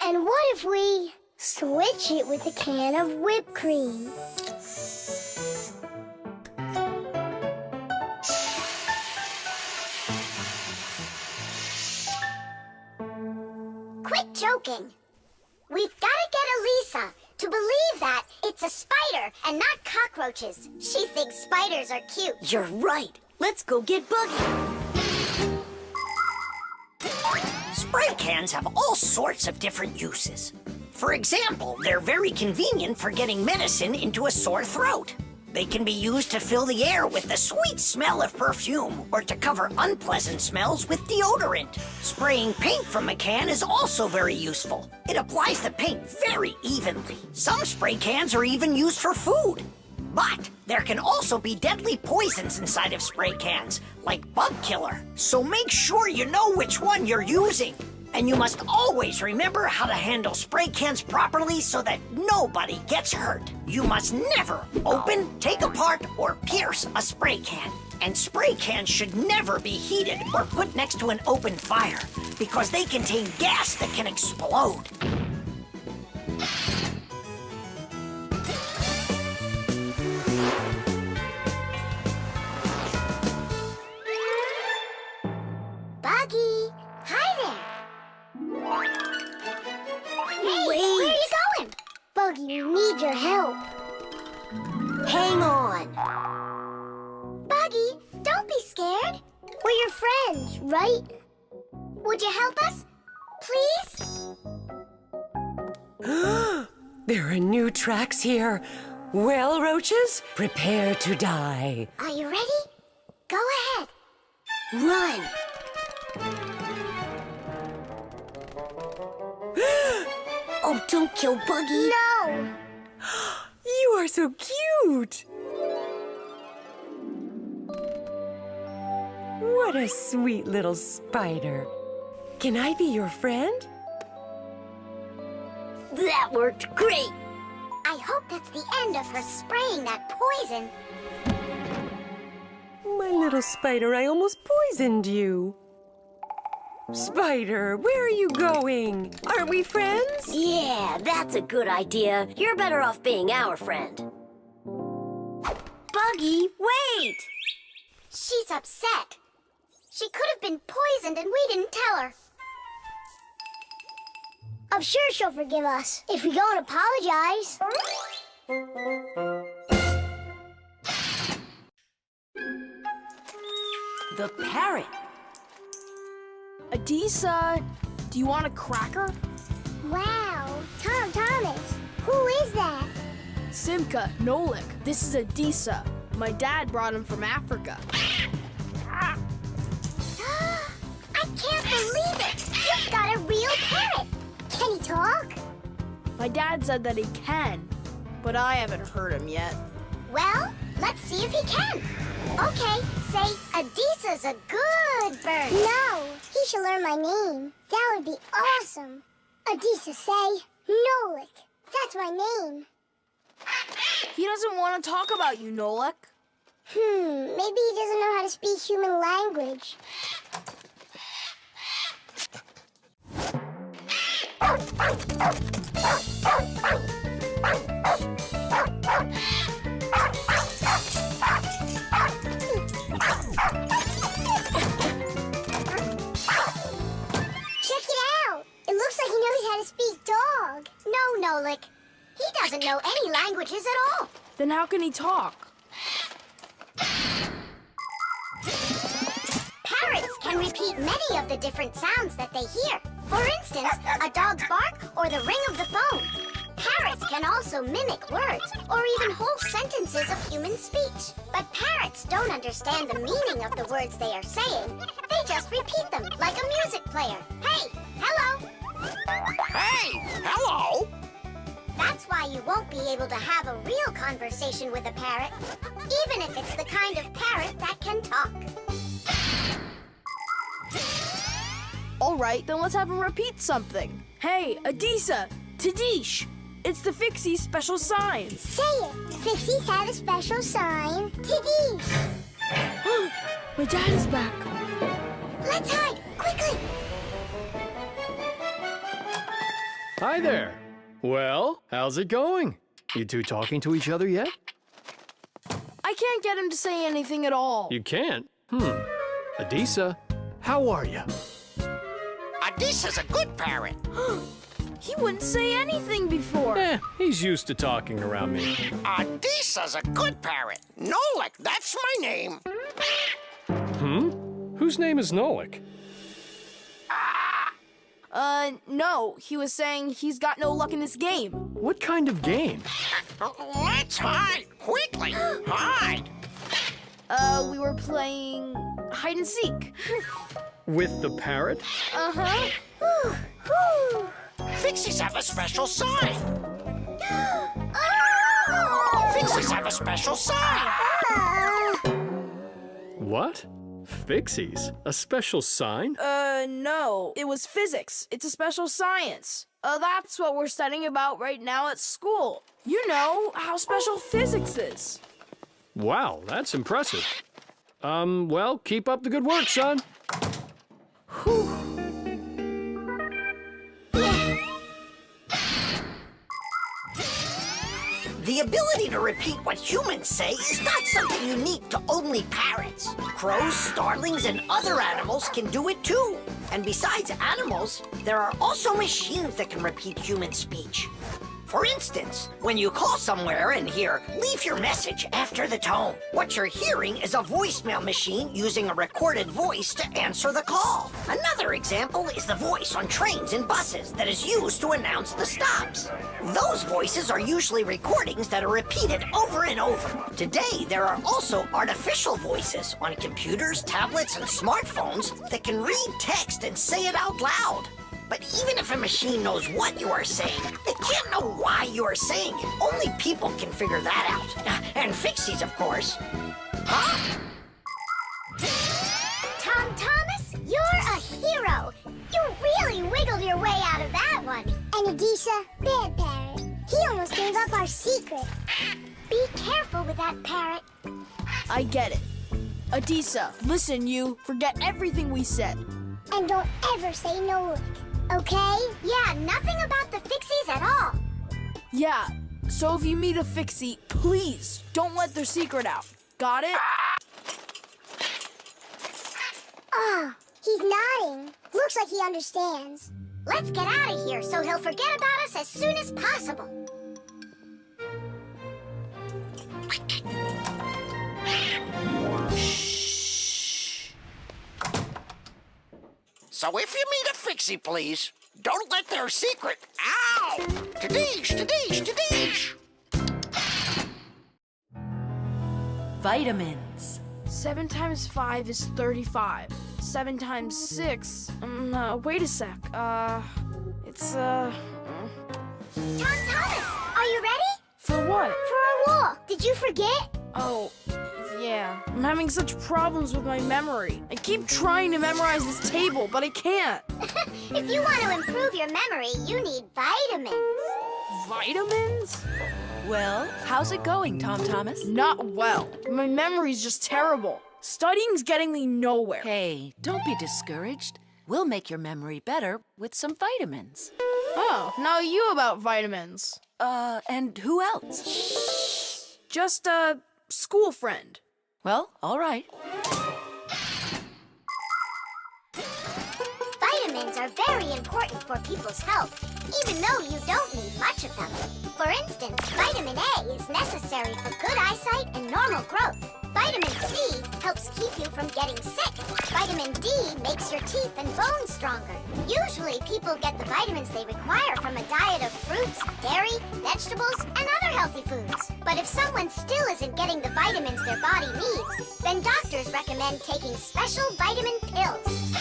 And what if we switch it with a can of whipped cream? Quit joking. We've got to get Elisa to believe that it's a spider and not cockroaches. She thinks spiders are cute. You're right. Let's go get Buggy. Spray cans have all sorts of different uses. For example, they're very convenient for getting medicine into a sore throat. They can be used to fill the air with the sweet smell of perfume or to cover unpleasant smells with deodorant. Spraying paint from a can is also very useful. It applies the paint very evenly. Some spray cans are even used for food. But there can also be deadly poisons inside of spray cans, like bug killer. So make sure you know which one you're using. And you must always remember how to handle spray cans properly so that nobody gets hurt. You must never open, take apart, or pierce a spray can. And spray cans should never be heated or put next to an open fire because they contain gas that can explode. Buggy, hi there. Hey, Wait. where are you going? Buggy, we need your help. Hang on. Buggy, don't be scared. We're your friends, right? Would you help us? Please? There are new tracks here. Well, roaches, prepare to die. Are you ready? Go ahead. Run. Oh, don't kill Buggy. No! You are so cute. What a sweet little spider. Can I be your friend? That worked great. I hope that's the end of her spraying that poison. my little Spider, I almost poisoned you. Spider, where are you going? Aren't we friends? Yeah, that's a good idea. You're better off being our friend. Buggy, wait! She's upset. She could have been poisoned and we didn't tell her. I'm sure she'll forgive us if we go and apologize. The parrot. Adisa, do you want a cracker? Wow, Tom Thomas, who is that? Simka, Nolik, this is Adisa. My dad brought him from Africa. I can't believe it! You've got a real parrot! Can he talk? My dad said that he can, but I haven't heard him yet. Well, let's see if he can. Okay, say, Adisa's a good bird. No, he should learn my name. That would be awesome. Adisa, say, Nolik. That's my name. He doesn't want to talk about you, Nolik. Maybe he doesn't know how to speak human language. Check it out. It looks like he knows how to speak dog. No, Nolik. He doesn't know any languages at all. Then how can he talk? Parrots can repeat many of the different sounds that they hear. For instance, a dog's bark or the ring of the phone. Parrots can also mimic words or even whole sentences of human speech. But parrots don't understand the meaning of the words they are saying. They just repeat them like a music player. Hey, hello. Hey, hello. That's why you won't be able to have a real conversation with a parrot, even if it's the kind of parrot that can talk. All right, then let's have him repeat something. Hey, Adisa, Tadish, it's the Fixie special sign. Say it. Fixies have a special sign. Tidish. My dad is back. Let's hide, quickly. Hi there. Well, how's it going? You two talking to each other yet? I can't get him to say anything at all. You can't? Adisa, how are you? Adisa's a good parrot. He wouldn't say anything before. He's used to talking around me. Adisa's a good parrot. Nolik, that's my name. Whose name is Nolik? No, he was saying he's got no luck in this game. What kind of game? Let's hide, quickly, hide. We were playing hide and seek. With the parrot? Uh-huh. Fixies have a special sign. Fixies have a special sign. What? Fixies? A special sign? No. It was physics. It's a special science. That's what we're studying about right now at school. You know how special physics is. Wow, that's impressive. Well, keep up the good work, son. The ability to repeat what humans say is not something unique to only parrots. Crows, starlings, and other animals can do it too. And besides animals, there are also machines that can repeat human speech. For instance, when you call somewhere and hear, "Leave your message after the tone," what you're hearing is a voicemail machine using a recorded voice to answer the call. Another example is the voice on trains and buses that is used to announce the stops. Those voices are usually recordings that are repeated over and over. Today, there are also artificial voices on computers, tablets, and smartphones that can read text and say it out loud. But even if a machine knows what you are saying, they can't know why you are saying it. Only people can figure that out. And Fixies, of course. Huh? Tom Thomas, you're a hero. You really wiggled your way out of that one. And Adisa, bad parrot. He almost gave up our secret. Be careful with that parrot. I get it. Adisa, listen, you. Forget everything we said. And don't ever say Nolik, okay? Yeah, nothing about the Fixies at all. Yeah, so if you meet a Fixie, please don't let their secret out. Got it? Ah, he's nodding. Looks like he understands. Let's get out of here so he'll forget about us as soon as possible. So if you meet a Fixie, please, don't let their secret. Ow! Tadeish! Vitamins. 7 times 5 is 35. 7 times 6. Wait a sec. It's Tom Thomas, are you ready? For what? For our walk. Did you forget? Oh, yeah. I'm having such problems with my memory. I keep trying to memorize this table, but I can't. If you want to improve your memory, you need vitamins. Vitamins? Well, how's it going, Tom Thomas? Not well. My memory's just terrible. Studying's getting me nowhere. Hey, don't be discouraged. We'll make your memory better with some vitamins. Oh, now you about vitamins. And who else? Just a school friend. Well, all right. Vitamins are very important for people's health, even though you don't need much of them. For instance, vitamin A is necessary for good eyesight and normal growth. Vitamin C helps keep you from getting sick. Vitamin D makes your teeth and bones stronger. Usually, people get the vitamins they require from a diet of fruits, dairy, vegetables, and other healthy foods. But if someone still isn't getting the vitamins their body needs, then doctors recommend taking special vitamin pills.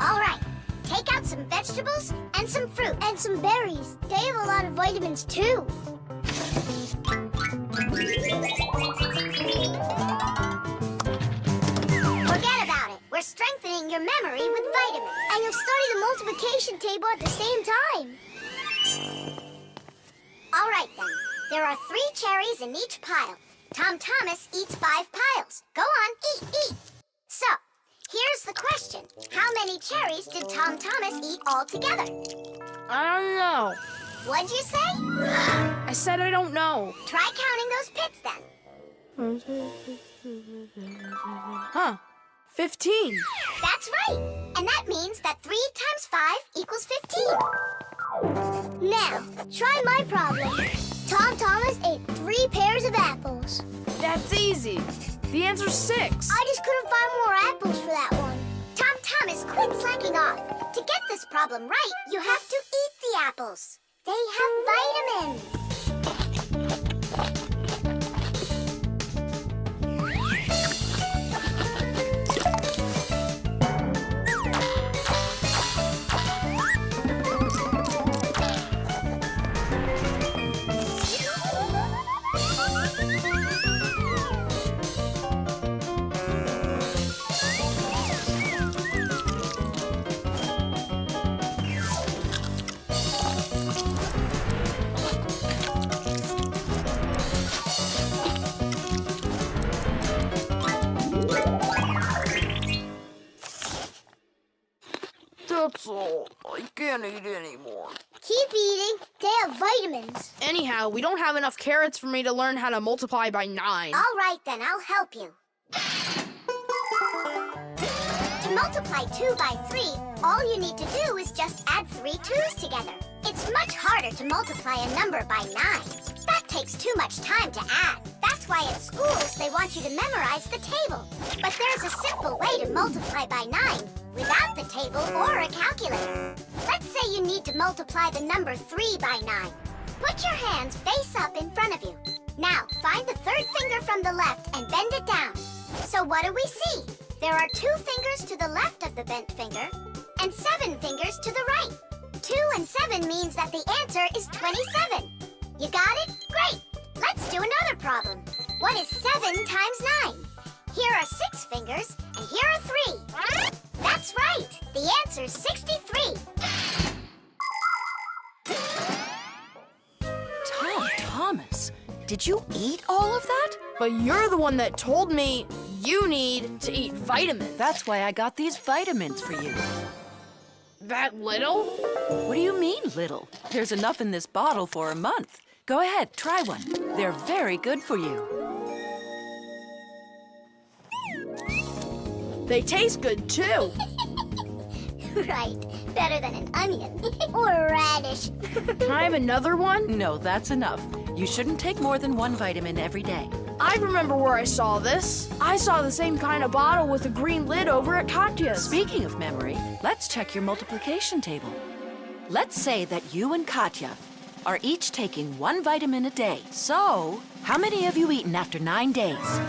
All right, take out some vegetables and some fruit. And some berries. They have a lot of vitamins too. Forget about it. We're strengthening your memory with vitamins. And you'll study the multiplication table at the same time. All right, then. There are 3 cherries in each pile. Tom Thomas eats 5 piles. Go on, eat. So, here's the question. How many cherries did Tom Thomas eat altogether? I don't know. What'd you say? I said I don't know. Try counting those pits, then. Huh. 15. That's right. And that means that 3 times 5 equals 15. Now, try my problem. Tom Thomas ate 3 pairs of apples. That's easy. The answer's 6. I just couldn't find more apples for that one. Tom Thomas, quit slacking off. To get this problem right, you have to eat the apples. They have vitamins. That's all. I can't eat anymore. Keep eating. They have vitamins. Anyhow, we don't have enough carrots for me to learn how to multiply by 9. All right, then, I'll help you. To multiply 2 by 3, all you need to do is just add 3 2's together. It's much harder to multiply a number by 9. That takes too much time to add. That's why at schools they want you to memorize the table. But there's a simple way to multiply by 9 without the table or a calculator. Let's say you need to multiply the number 3 by 9. Put your hands face up in front of you. Now, find the 3rd finger from the left and bend it down. So what do we see? There are 2 fingers to the left of the bent finger and 7 fingers to the right. 2 and 7 means that the answer is 27. You got it? Great! Let's do another problem. What is 7 times 9? Here are 6 fingers, and here are 3. That's right! The answer's 63. Tom Thomas, did you eat all of that? But you're the one that told me you need to eat vitamins. That's why I got these vitamins for you. That little? What do you mean, little? There's enough in this bottle for a month. Go ahead, try one. They're very good for you. They taste good, too. Right. Better than an onion. Or a radish. Can I have another one? No, that's enough. You shouldn't take more than one vitamin every day. I remember where I saw this. I saw the same kind of bottle with a green lid over at Katya's. Speaking of memory, let's check your multiplication table. Let's say that you and Katya are each taking one vitamin a day. So, how many have you eaten after 9 days?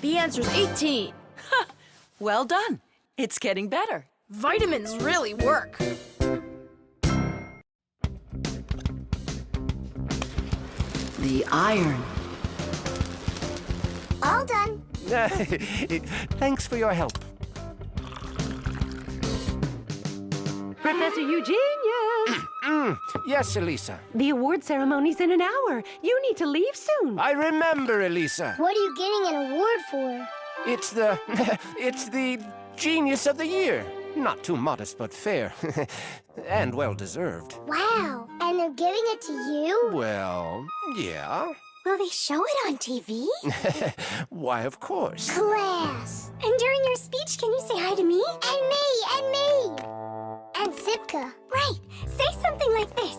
The answer's 18. Well done. It's getting better. Vitamins really work. The iron. All done. Thanks for your help. Professor Eugenius! Yes, Elisa. The award ceremony's in an hour. You need to leave soon. I remember, Elisa. What are you getting an award for? It's the... it's the Genius of the Year. Not too modest, but fair. And well-deserved. Wow. And they're giving it to you? Well, yeah. Will they show it on TV? Why, of course. Class. And during your speech, can you say hi to me? And me, and me. And Simka. Right. Say something like this.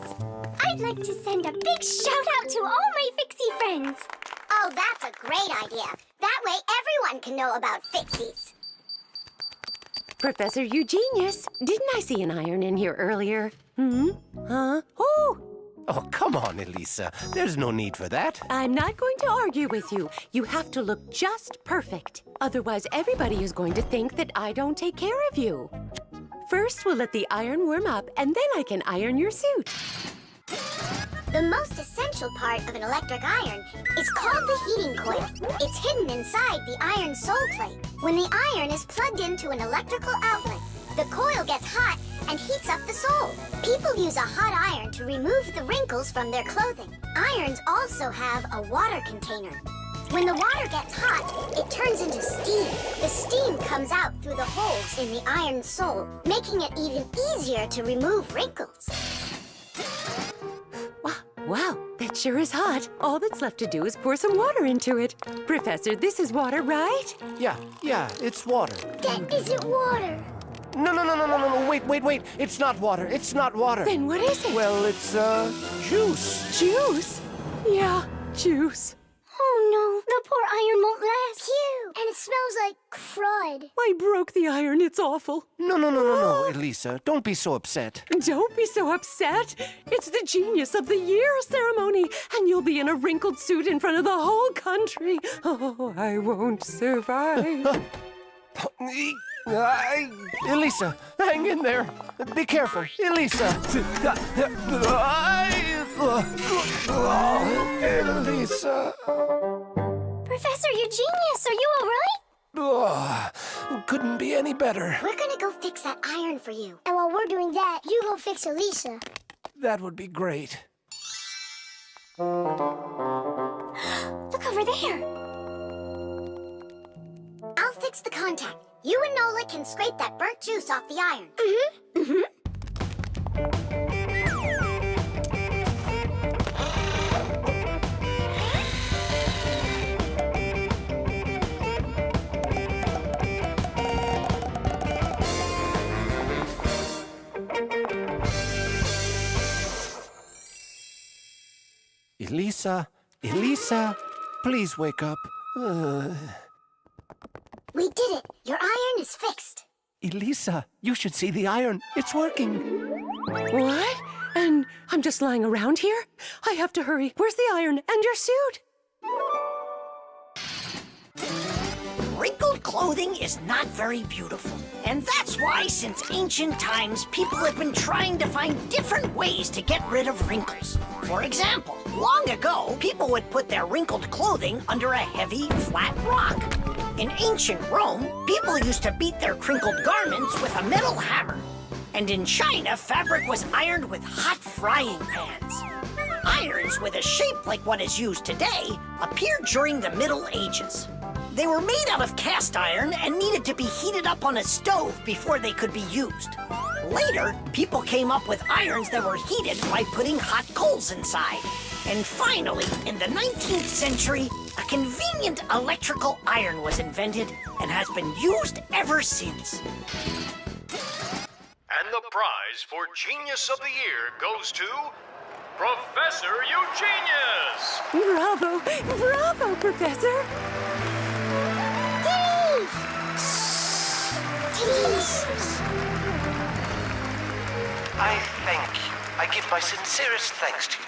I'd like to send a big shout out to all my Fixie friends. Oh, that's a great idea. That way everyone can know about Fixies. Professor Eugenius, didn't I see an iron in here earlier? Huh? Oh, come on, Elisa. There's no need for that. I'm not going to argue with you. You have to look just perfect. Otherwise, everybody is going to think that I don't take care of you. First, we'll let the iron warm up, and then I can iron your suit. The most essential part of an electric iron is called the heating coil. It's hidden inside the iron sole plate. When the iron is plugged into an electrical outlet, the coil gets hot and heats up the sole. People use a hot iron to remove the wrinkles from their clothing. Irons also have a water container. When the water gets hot, it turns into steam. The steam comes out through the holes in the iron sole, making it even easier to remove wrinkles. Wow, that sure is hot. All that's left to do is pour some water into it. Professor, this is water, right? Yeah, it's water. That isn't water. No, wait. It's not water. It's not water. Then what is it? Well, it's, juice. Juice? Yeah, juice. Oh no, the poor iron won't last. Phew, and it smells like crud. I broke the iron. It's awful. No, Elisa. Don't be so upset. Don't be so upset. It's the Genius of the Year ceremony, and you'll be in a wrinkled suit in front of the whole country. Oh, I won't survive. Elisa, hang in there. Be careful. Elisa. Elisa. Professor Eugenius, are you all right? Couldn't be any better. We're gonna go fix that iron for you. And while we're doing that, you go fix Elisa. That would be great. Look over there. I'll fix the contact. You and Nolik can scrape that burnt juice off the iron. Elisa, please wake up. We did it. Your iron is fixed. Elisa, you should see the iron. It's working. What? And I'm just lying around here? I have to hurry. Where's the iron and your suit? Wrinkled clothing is not very beautiful. And that's why, since ancient times, people have been trying to find different ways to get rid of wrinkles. For example, long ago, people would put their wrinkled clothing under a heavy, flat rock. In ancient Rome, people used to beat their crinkled garments with a metal hammer. And in China, fabric was ironed with hot frying pans. irons with a shape like what is used today appeared during the Middle Ages. They were made out of cast iron and needed to be heated up on a stove before they could be used. Later, people came up with irons that were heated by putting hot coals inside. And finally, in the 19th century, a convenient electrical iron was invented and has been used ever since. And the prize for Genius of the Year goes to Professor Eugenius! Bravo! Bravo, Professor! I thank you. I give my sincerest thanks to you.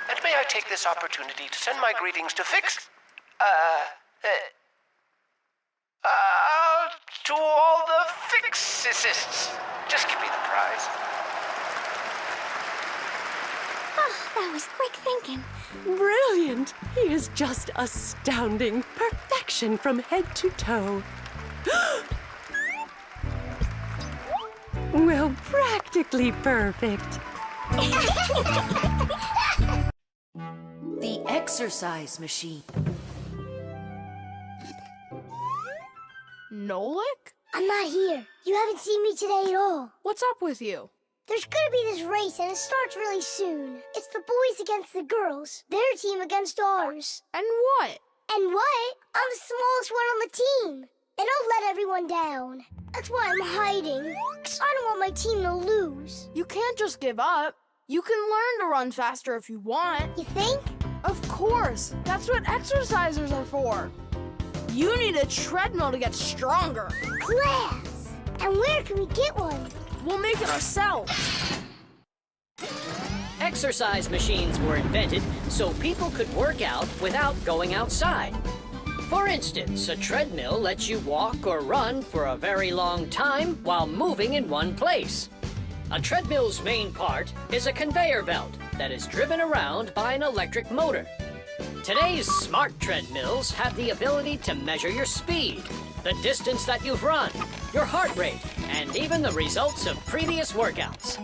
And may I take this opportunity to send my greetings to to all the Fixies. Just give me the prize. Oh, that was quick thinking. Brilliant! He is just astounding. Perfection from head to toe. Well, practically perfect. The exercise machine. Nolik? I'm not here. You haven't seen me today at all. What's up with you? There's gonna be this race and it starts really soon. It's the boys against the girls. Their team against ours. And what? And what? I'm the smallest one on the team. And I'll let everyone down. That's why I'm hiding. 'Cause I don't want my team to lose. You can't just give up. You can learn to run faster if you want. You think? Of course. That's what exercisers are for. You need a treadmill to get stronger. Class! And where can we get one? We'll make it ourselves. Exercise machines were invented so people could work out without going outside. For instance, a treadmill lets you walk or run for a very long time while moving in one place. A treadmill's main part is a conveyor belt that is driven around by an electric motor. Today's smart treadmills have the ability to measure your speed, the distance that you've run, your heart rate, and even the results of previous workouts.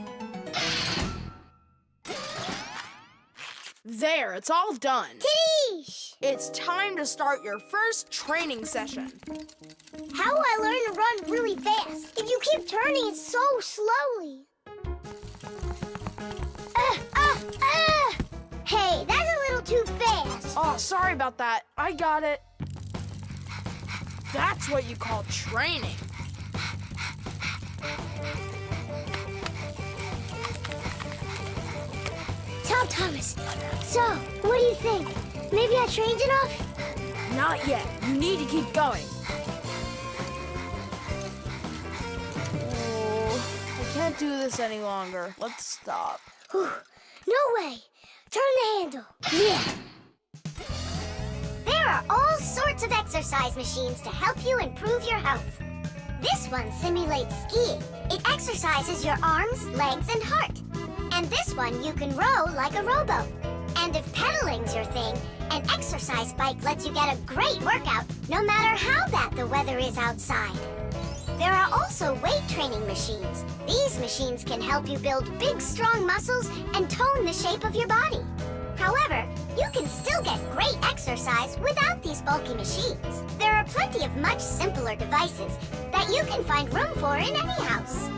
There, it's all done. Tish! It's time to start your first training session. How will I learn to run really fast if you keep turning it so slowly? Hey, that's a little too fast. Oh, sorry about that. I got it. That's what you call training. Tell Thomas. So, what do you think? Maybe I trained enough? Not yet. You need to keep going. Oh, I can't do this any longer. Let's stop. Whew. No way. Turn the handle. Yeah. There are all sorts of exercise machines to help you improve your health. This one simulates skiing. It exercises your arms, legs, and heart. And this one you can row like a rowboat. And if pedaling's your thing, an exercise bike lets you get a great workout no matter how bad the weather is outside. There are also weight training machines. These machines can help you build big, strong muscles and tone the shape of your body. However, you can still get great exercise without these bulky machines. There are plenty of much simpler devices that you can find room for in any house.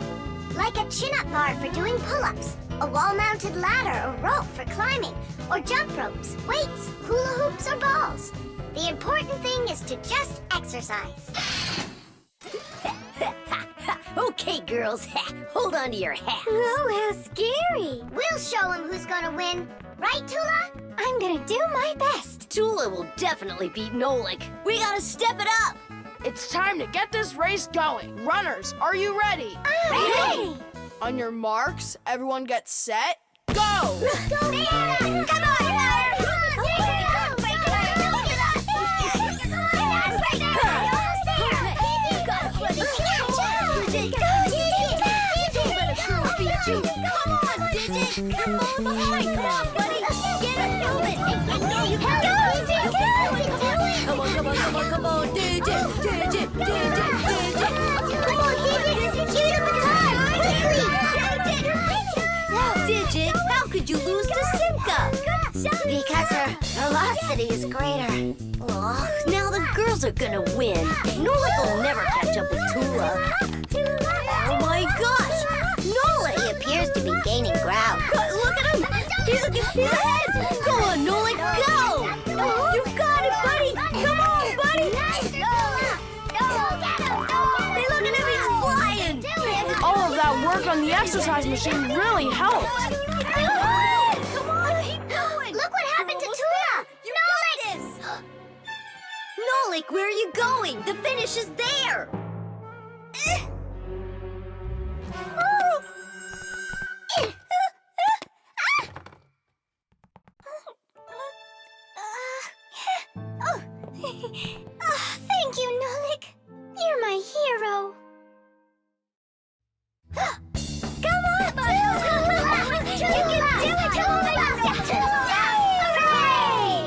Like a chin-up bar for doing pull-ups, a wall-mounted ladder or rope for climbing, or jump ropes, weights, hula hoops, or balls. The important thing is to just exercise. Okay, girls, hold on to your hats. Oh, how scary. We'll show him who's gonna win. Right, Tula? I'm gonna do my best. Tula will definitely beat Nolik. We gotta step it up. It's time to get this race going. Runners, are you ready? Ready! On your marks, everyone get set, go! Go, Fiona! Come on, Come on, buddy. Get it moving. Come on, Digit. Digit, how could you lose to Simka? Because her velocity is greater. Oh, now the girls are gonna win. Nolik will never catch up with Tula. Oh my gosh! Nolik! He appears to be gaining ground. Look at him! He's ahead! Go on, Nolik, go! You got it, buddy! Come on, buddy! Hey, look at him, he's flying! All of that work on the exercise machine really helped. Come on, keep going! Look what happened to Tula! Nolik! Nolik, where are you going? The finish is there! Thank you, Nolik. You're my hero. Come on, You can do it, Tula!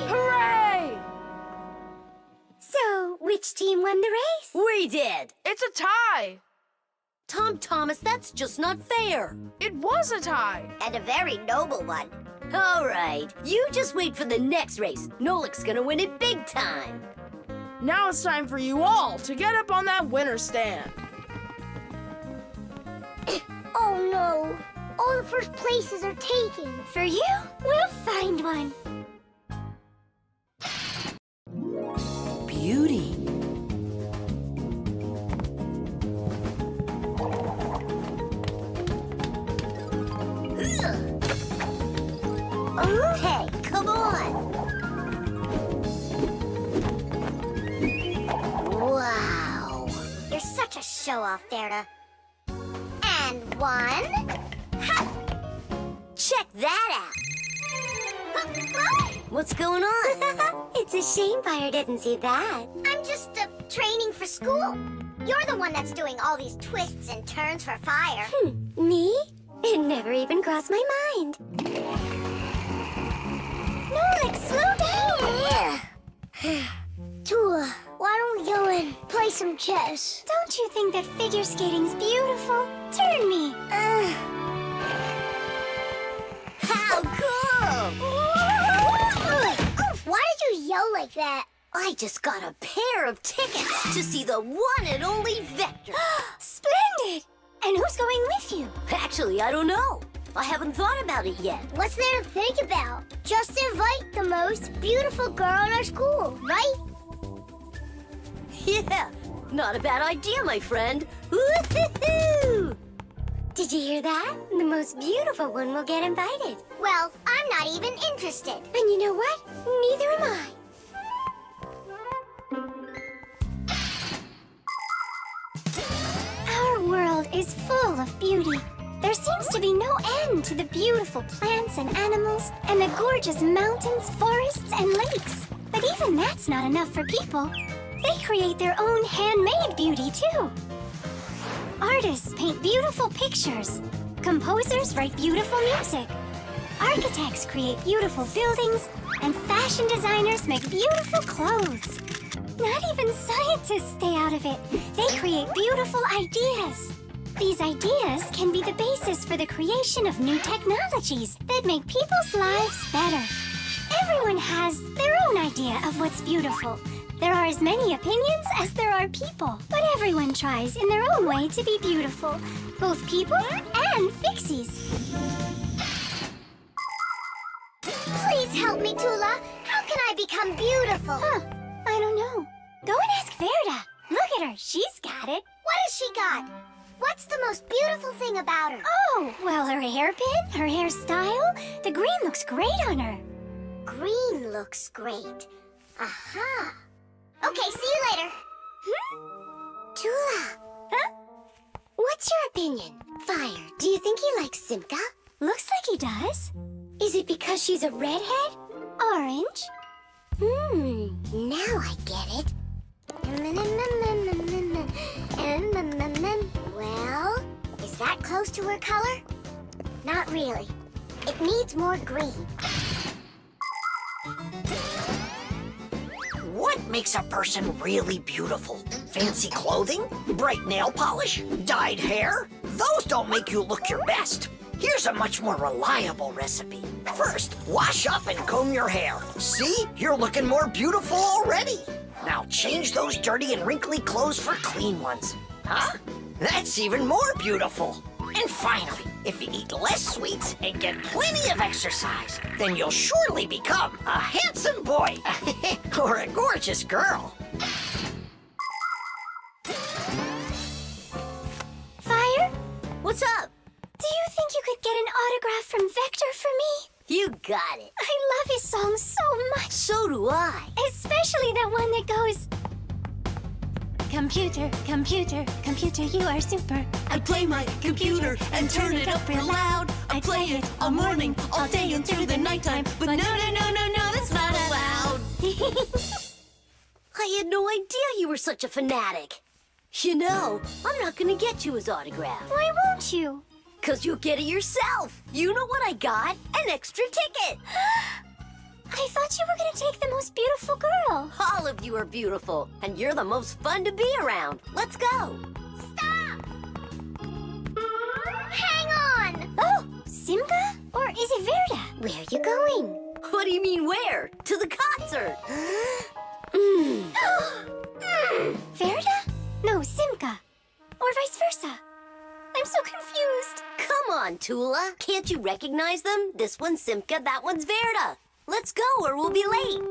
Hooray! So, which team won the race? We did! It's a tie. Tom Thomas, that's just not fair. It was a tie. And a very noble one. All right, you just wait for the next race. Nolik's gonna win it big time. Now it's time for you all to get up on that winner stand. Oh no, all the first places are taken. For you, we'll find one. Beauty. Okay, come on. Wow. You're such a show-off, Derda. And one. Ha! Check that out. What's going on? It's a shame Fire didn't see that. I'm just training for school. You're the one that's doing all these twists and turns for fire. Me? It never even crossed my mind. Nolik, slow down! Tula, why don't we go and play some chess? Don't you think that figure skating's beautiful? Turn me. How cool! Why did you yell like that? I just got a pair of tickets to see the one and only Vector. Splendid! And who's going with you? Actually, I don't know. I haven't thought about it yet. What's there to think about? Just invite the most beautiful girl in our school, right? Yeah, not a bad idea, my friend. Woo-hoo-hoo! Did you hear that? The most beautiful one will get invited. Well, I'm not even interested. And you know what? Neither am I. Our world is full of beauty. There seems to be no end to the beautiful plants and animals, and the gorgeous mountains, forests, and lakes. But even that's not enough for people. They create their own handmade beauty, too. Artists paint beautiful pictures. Composers write beautiful music. Architects create beautiful buildings, and fashion designers make beautiful clothes. Not even scientists stay out of it. They create beautiful ideas. These ideas can be the basis for the creation of new technologies that make people's lives better. Everyone has their own idea of what's beautiful. There are as many opinions as there are people, but everyone tries in their own way to be beautiful, both people and Fixies. Please help me, Tula. How can I become beautiful? I don't know. Go and ask Verda. Look at her. She's got it. What has she got? What's the most beautiful thing about her? Oh, well, her hairpin, her hairstyle. The green looks great on her. Green looks great. Aha. Okay, see you later. Tula. Huh? What's your opinion? Fire, do you think he likes Simka? Looks like he does. Is it because she's a redhead? Orange? Now I get it. Well, is that close to her color? Not really. It needs more green. What makes a person really beautiful? Fancy clothing? Bright nail polish? Dyed hair? Those don't make you look your best. Here's a much more reliable recipe. First, wash up and comb your hair. See? You're looking more beautiful already. Now change those dirty and wrinkly clothes for clean ones. Huh? That's even more beautiful. And finally, if you eat less sweets and get plenty of exercise, then you'll surely become a handsome boy or a gorgeous girl. Fire? What's up? Do you think you could get an autograph from Vector for me? You got it. I love his song so much. So do I. Especially that one that goes... Computer, computer, computer, you are super. I play my computer and turn it up real loud. I play it all morning, all day, and through the nighttime. But no, that's not allowed. I had no idea you were such a fanatic. You know, I'm not gonna get you his autograph. Why won't you? 'Cause you'll get it yourself. You know what I got? An extra ticket. I thought you were gonna take the most beautiful girl. All of you are beautiful, and you're the most fun to be around. Let's go. Stop! Hang on! Oh, Simka? Or is it Verda? Where are you going? What do you mean where? To the concert. Verda? No, Simka. Or vice versa. I'm so confused. Come on, Tula. Can't you recognize them? This one's Simka, that one's Verda. Let's go or we'll be late.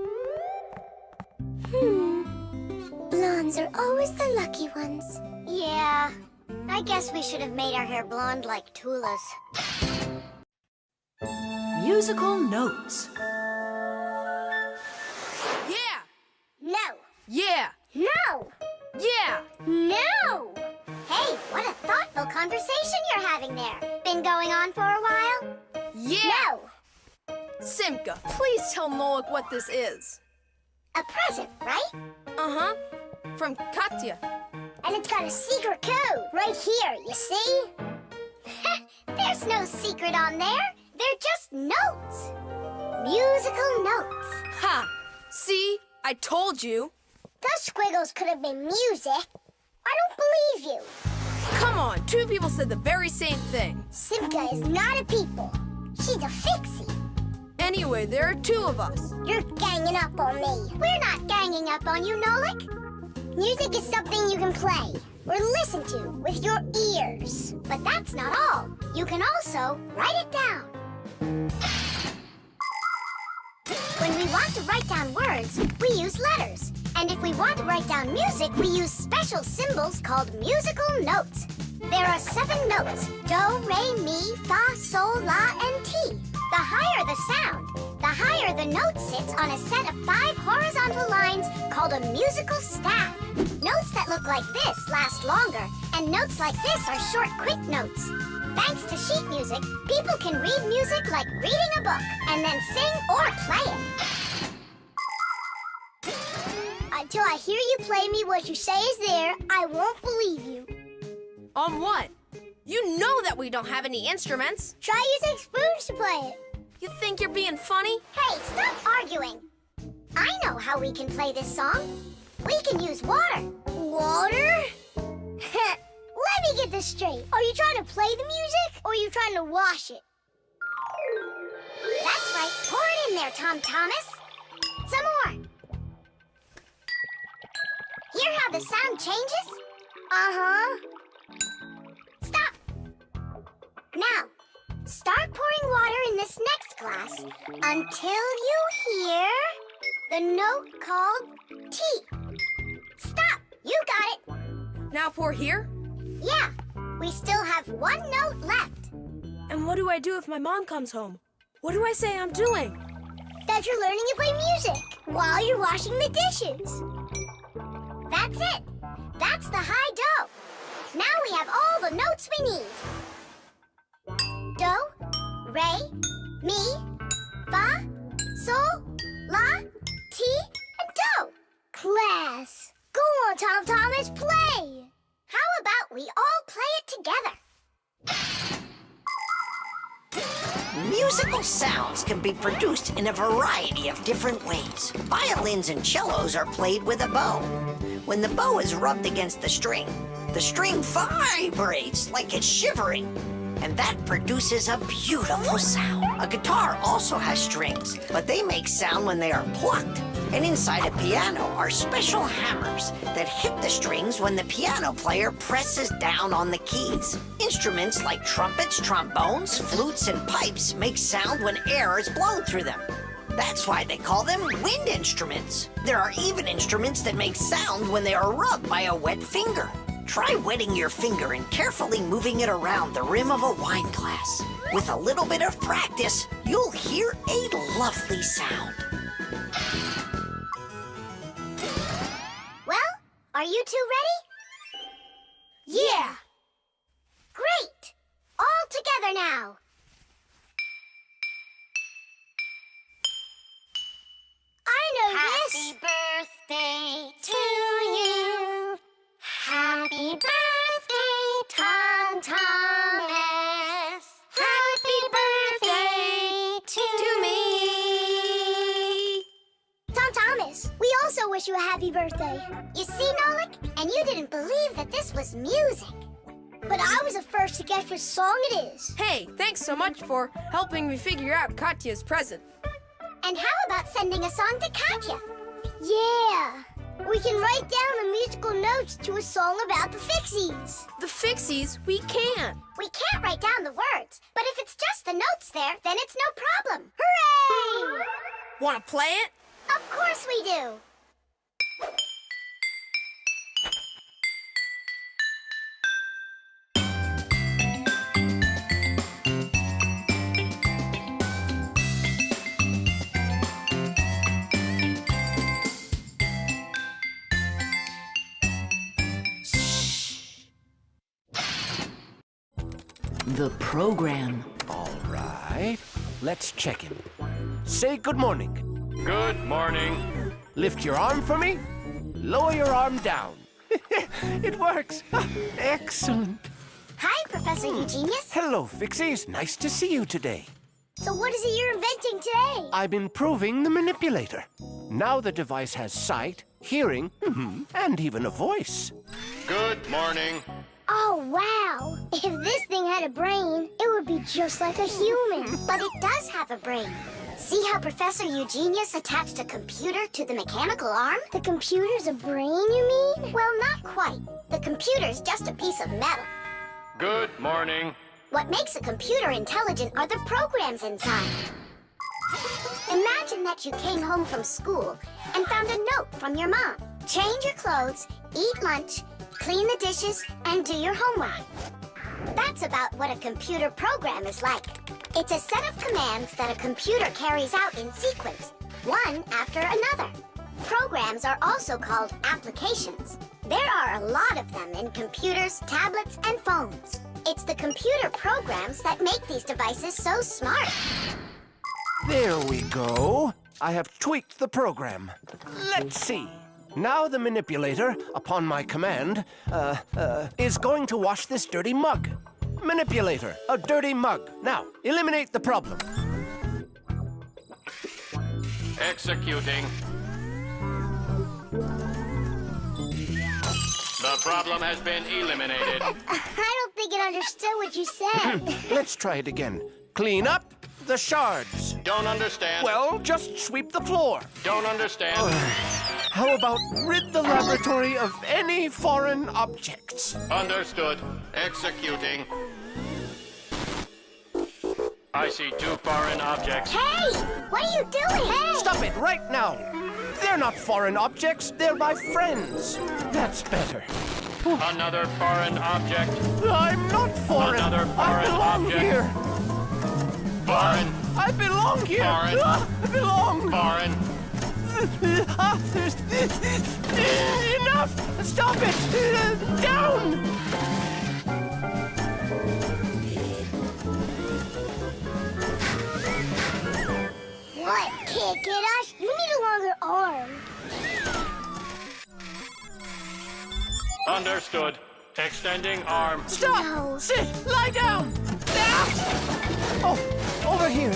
Blondes are always the lucky ones. Yeah, I guess we should have made our hair blonde like Tula's. Musical notes. Yeah! No! Yeah! No! Yeah! No! Hey, what a thoughtful conversation you're having there. Been going on for a while? Yeah! No! Simka, please tell Nolik what this is. A present, right? Uh-huh. From Katya. And it's got a secret code right here, you see? There's no secret on there. They're just notes. Musical notes. Ha! See? I told you. Those squiggles could have been music. I don't believe you. Come on, two people said the very same thing. Simka is not a people. She's a Fixie. Anyway, there are two of us. You're ganging up on me. We're not ganging up on you, Nolik. Music is something you can play or listen to with your ears. But that's not all. You can also write it down. When we want to write down words, we use letters. And if we want to write down music, we use special symbols called musical notes. There are 7 notes: do, re, mi, fa, sol, la, and ti. The higher the sound, the higher the note sits on a set of 5 horizontal lines called a musical staff. Notes that look like this last longer, and notes like this are short, quick notes. Thanks to sheet music, people can read music like reading a book, and then sing or play it. Until I hear you play me what you say is there, I won't believe you. On what? You know that we don't have any instruments. Try using spoons to play it. You think you're being funny? Hey, stop arguing. I know how we can play this song. We can use water. Water? Let me get this straight. Are you trying to play the music, or are you trying to wash it? That's right. Pour it in there, Tom Thomas. Some more. Hear how the sound changes? Uh-huh. Stop. Now, start pouring water in this next glass until you hear the note called T. Stop. You got it. Now pour here? Yeah. We still have 1 note left. And what do I do if my mom comes home? What do I say I'm doing? That you're learning to play music while you're washing the dishes. That's it. That's the high do. Now we have all the notes we need. Do, re, mi, fa, sol, la, ti, and do. Class. Go on, Tom Thomas, play. How about we all play it together? Musical sounds can be produced in a variety of different ways. Violins and cellos are played with a bow. When the bow is rubbed against the string vibrates like it's shivering. and that produces a beautiful sound. A guitar also has strings, but they make sound when they are plucked. And inside a piano are special hammers that hit the strings when the piano player presses down on the keys. Instruments like trumpets, trombones, flutes, and pipes make sound when air is blown through them. That's why they call them wind instruments. There are even instruments that make sound when they are rubbed by a wet finger. Try wetting your finger and carefully moving it around the rim of a wine glass. With a little bit of practice, you'll hear a lovely sound. Well, are you two ready? Yeah! Great! All together now! I know this! Happy birthday to you! Happy birthday, Tom Thomas! Happy birthday to me! Tom Thomas, we also wish you a happy birthday. You see, Nolik? And you didn't believe that this was music. But I was the first to guess which song it is. Hey, thanks so much for helping me figure out Katya's present. And how about sending a song to Katya? Yeah! We can write down the musical notes to a song about the Fixies. The Fixies? We can. We can't write down the words, but if it's just the notes there, then it's no problem. Hooray! Want to play it? Of course we do. The program. All right. Let's check in. Say good morning. Good morning. Lift your arm for me. Lower your arm down. It works. Excellent. Hi, Professor Eugenius. Hello, Fixies. Nice to see you today. So what is it you're inventing today? I'm improving the manipulator. Now the device has sight, hearing, and even a voice. Good morning. Oh, wow. If this thing had a brain, it would be just like a human. But it does have a brain. See how Professor Eugenius attached a computer to the mechanical arm? The computer's a brain, you mean? Well, not quite. The computer's just a piece of metal. Good morning. What makes a computer intelligent are the programs inside. Imagine that you came home from school and found a note from your mom. Change your clothes, eat lunch, clean the dishes, and do your homework. That's about what a computer program is like. It's a set of commands that a computer carries out in sequence, one after another. Programs are also called applications. There are a lot of them in computers, tablets, and phones. It's the computer programs that make these devices so smart. There we go. I have tweaked the program. Let's see. Now the manipulator, upon my command, is going to wash this dirty mug. Manipulator, a dirty mug. Now, eliminate the problem. Executing. The problem has been eliminated. I don't think it understood what you said. Let's try it again. Clean up the shards. Don't understand. Well, just sweep the floor. Don't understand. How about rid the laboratory of any foreign objects? Understood. Executing. I see 2 foreign objects. Hey! What are you doing? Hey! Stop it right now. They're not foreign objects. They're my friends. That's better. Another foreign object. I'm not foreign. Another foreign I belong object. here. Foreign. I belong here. Foreign. I belong. Foreign. Enough! Stop it! Down! What? Can't get us? You need a longer arm. Understood. Extending arm. Stop! No. Sit! Lie down! Ah! Oh, over here.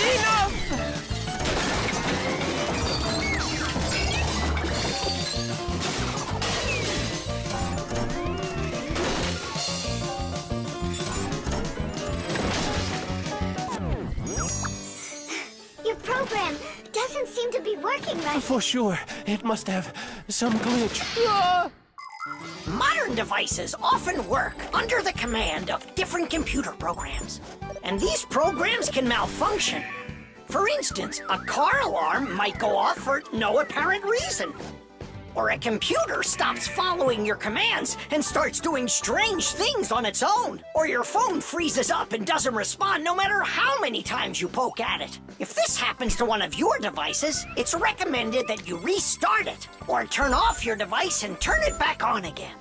Enough! working right. For sure, it must have some glitch. Modern devices often work under the command of different computer programs. And these programs can malfunction. For instance, a car alarm might go off for no apparent reason. Or a computer stops following your commands and starts doing strange things on its own. Or your phone freezes up and doesn't respond no matter how many times you poke at it. If this happens to one of your devices, it's recommended that you restart it or turn off your device and turn it back on again.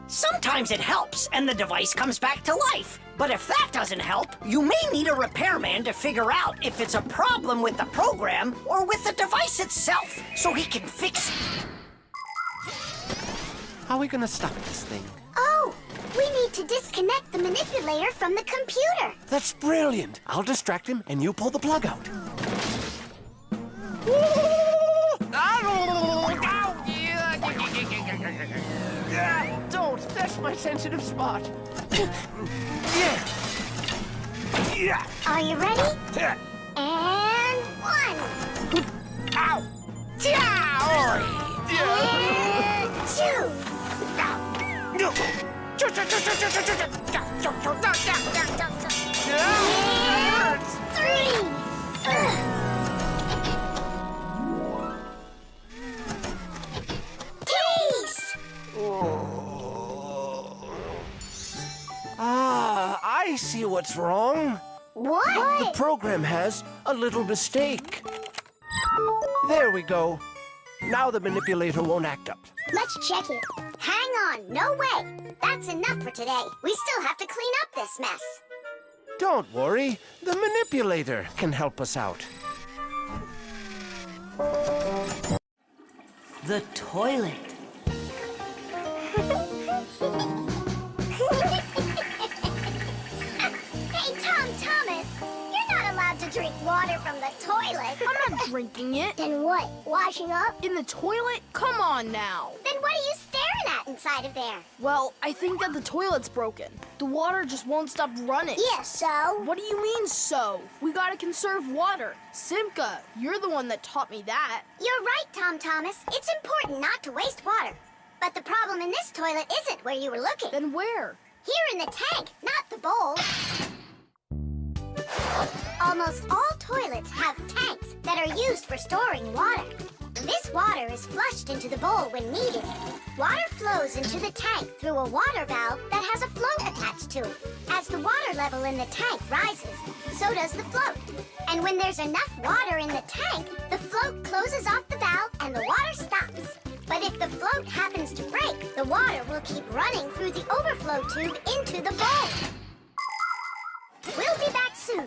Sometimes it helps and the device comes back to life. But if that doesn't help, you may need a repairman to figure out if it's a problem with the program or with the device itself so he can fix it. How are we gonna stop this thing? Oh, we need to disconnect the manipulator from the computer. That's brilliant. I'll distract him and you pull the plug out. Don't, that's my sensitive spot. Yeah. Are you ready? And 1. Ow! And 2. And 3. Taste! I see what's wrong. What? The program has a little mistake. There we go. Now the manipulator won't act up. Let's check it. Hang on, no way. That's enough for today. We still have to clean up this mess. Don't worry, the manipulator can help us out. The toilet. Hey, Tom Thomas, you're not allowed to drink water from the toilet. I'm not drinking it. Then what? Washing up? In the toilet? Come on now. Then what are you staring at inside of there? Well, I think that the toilet's broken. The water just won't stop running. Yeah, so? What do you mean, so? We gotta conserve water. Simka, you're the one that taught me that. You're right, Tom Thomas. It's important not to waste water. But the problem in this toilet isn't where you were looking. Then where? Here in the tank, not the bowl. Almost all toilets have tanks that are used for storing water. This water is flushed into the bowl when needed. Water flows into the tank through a water valve that has a float attached to it. As the water level in the tank rises, so does the float. And when there's enough water in the tank, the float closes off the valve and the water stops. But if the float happens to break, the water will keep running through the overflow tube into the bowl. We'll be back soon.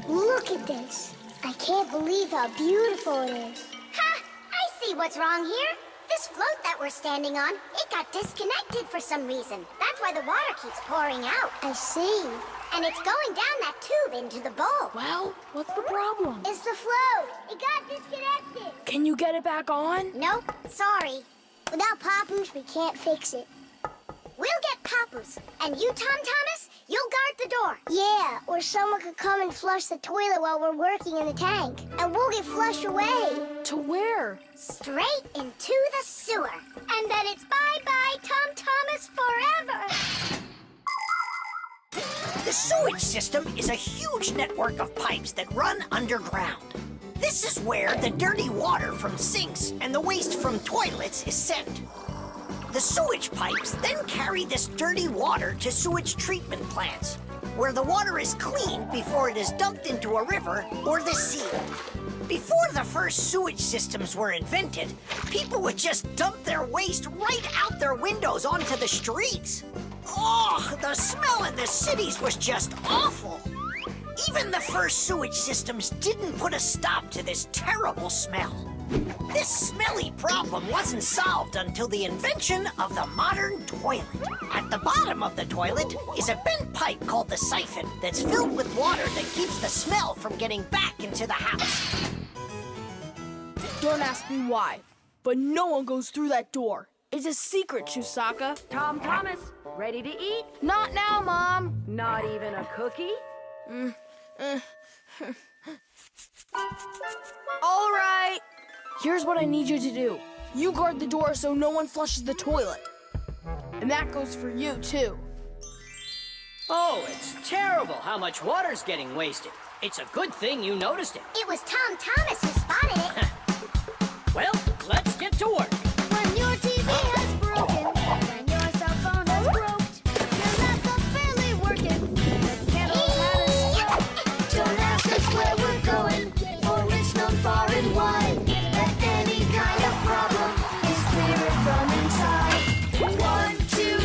Look at this. I can't believe how beautiful it is. Ha! I see what's wrong here. This float that we're standing on, it got disconnected for some reason. That's why the water keeps pouring out. I see. And it's going down that tube into the bowl. Well, what's the problem? It's the float. It got disconnected. Can you get it back on? Nope, sorry. Without Papoose, we can't fix it. We'll get Papoose. And you, Tom Thomas, you'll guard the door. Yeah, or someone could come and flush the toilet while we're working in the tank. And we'll get flushed away. To where? Straight into the sewer. And then it's bye-bye, Tom Thomas, forever. The sewage system is a huge network of pipes that run underground. This is where the dirty water from sinks and the waste from toilets is sent. The sewage pipes then carry this dirty water to sewage treatment plants, where the water is cleaned before it is dumped into a river or the sea. Before the first sewage systems were invented, people would just dump their waste right out their windows onto the streets. Oh, the smell in the cities was just awful. Even the first sewage systems didn't put a stop to this terrible smell. This smelly problem wasn't solved until the invention of the modern toilet. At the bottom of the toilet is a bent pipe called the siphon that's filled with water that keeps the smell from getting back into the house. Don't ask me why, but no one goes through that door. It's a secret, Chewsocka. Tom Thomas, ready to eat? Not now, Mom. Not even a cookie? All right. Here's what I need you to do. You guard the door so no one flushes the toilet. And that goes for you, too. Oh, it's terrible how much water's getting wasted. It's a good thing you noticed it. It was Tom Thomas who spotted it. Well, let's get to work. When your TV has broken, when your cell phone has broke, your laptop barely working, the kettle's had a stroke. Don't ask us where we're going, for it's known far and wide that any kind of problem is clearer from inside. 1, 2,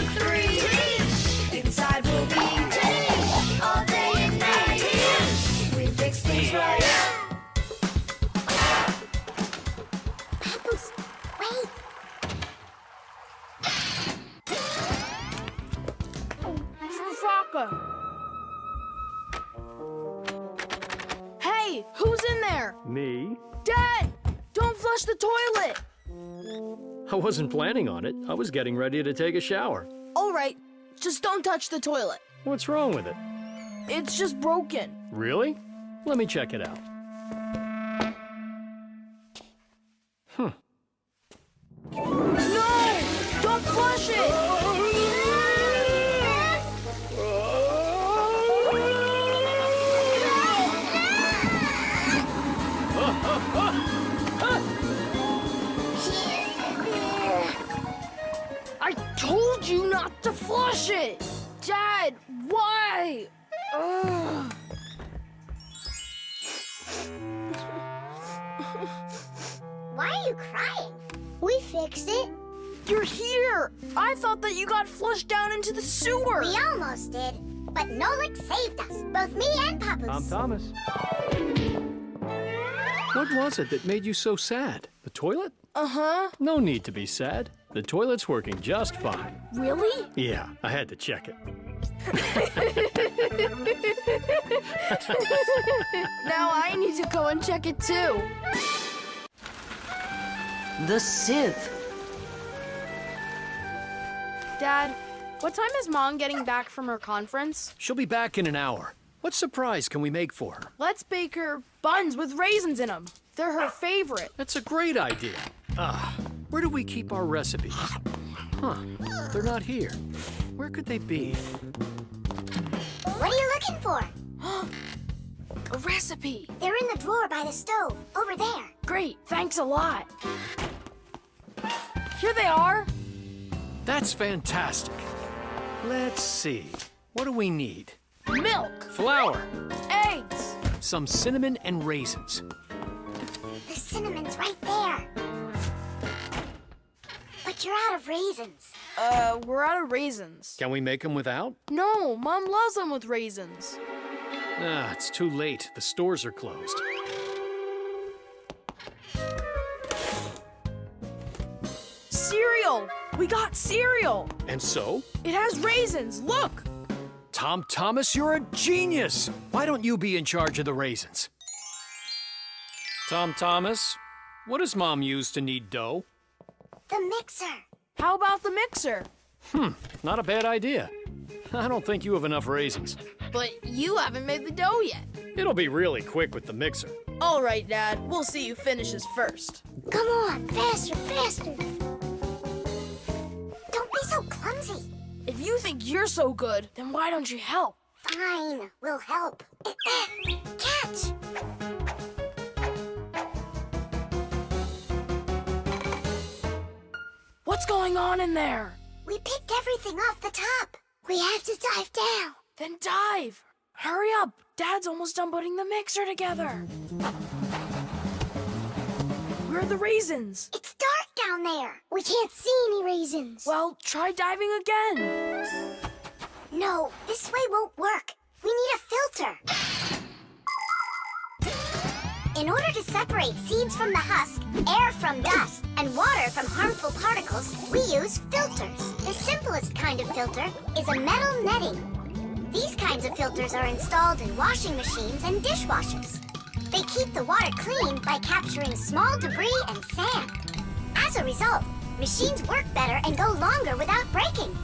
3. Inside will be all day and night. We fix things right. Papoose, wait. Chewsocka. Hey, who's in there? Me? Dad, don't flush the toilet. I wasn't planning on it. I was getting ready to take a shower. All right, just don't touch the toilet. What's wrong with it? It's just broken. Really? Let me check it out. No! Don't flush it! I told you not to flush it! Dad, why? Ugh. Why are you crying? We fixed it. You're here! I thought that you got flushed down into the sewer! We almost did, but Nolik saved us, both me and Papoose. Thomas. What was it that made you so sad? The toilet? Uh-huh. No need to be sad. The toilet's working just fine. Really? Yeah, I had to check it. Now I need to go and check it too. The sieve. Dad, what time is Mom getting back from her conference? She'll be back in an hour. What surprise can we make for her? Let's bake her buns with raisins in them. They're her favorite. That's a great idea. Where do we keep our recipes? Huh, they're not here. Where could they be? What are you looking for? A recipe. They're in the drawer by the stove, over there. Great, thanks a lot. Here they are. That's fantastic. Let's see. What do we need? Milk, Flour, eggs. some cinnamon and raisins. The cinnamon's right there. But you're out of raisins. We're out of raisins. Can we make them without? No, Mom loves them with raisins. It's too late. The stores are closed. Cereal! We got cereal! And so? It has raisins, look! Tom Thomas, you're a genius! Why don't you be in charge of the raisins? Tom Thomas, what does Mom use to knead dough? The mixer. How about the mixer? Not a bad idea. I don't think you have enough raisins. But you haven't made the dough yet. It'll be really quick with the mixer. All right, Dad. We'll see who finishes first. Come on, faster, faster. Don't be so clumsy. If you think you're so good, then why don't you help? Fine, we'll help. Catch! What's going on in there? We picked everything off the top. We have to dive down. Then dive. Hurry up. Dad's almost done putting the mixer together. Where are the raisins? It's dark down there. We can't see any raisins. Well, try diving again. No, this way won't work. We need a filter. In order to separate seeds from the husk, air from dust, and water from harmful particles, we use filters. The simplest kind of filter is a metal netting. These kinds of filters are installed in washing machines and dishwashers. They keep the water clean by capturing small debris and sand. As a result, machines work better and go longer without breaking.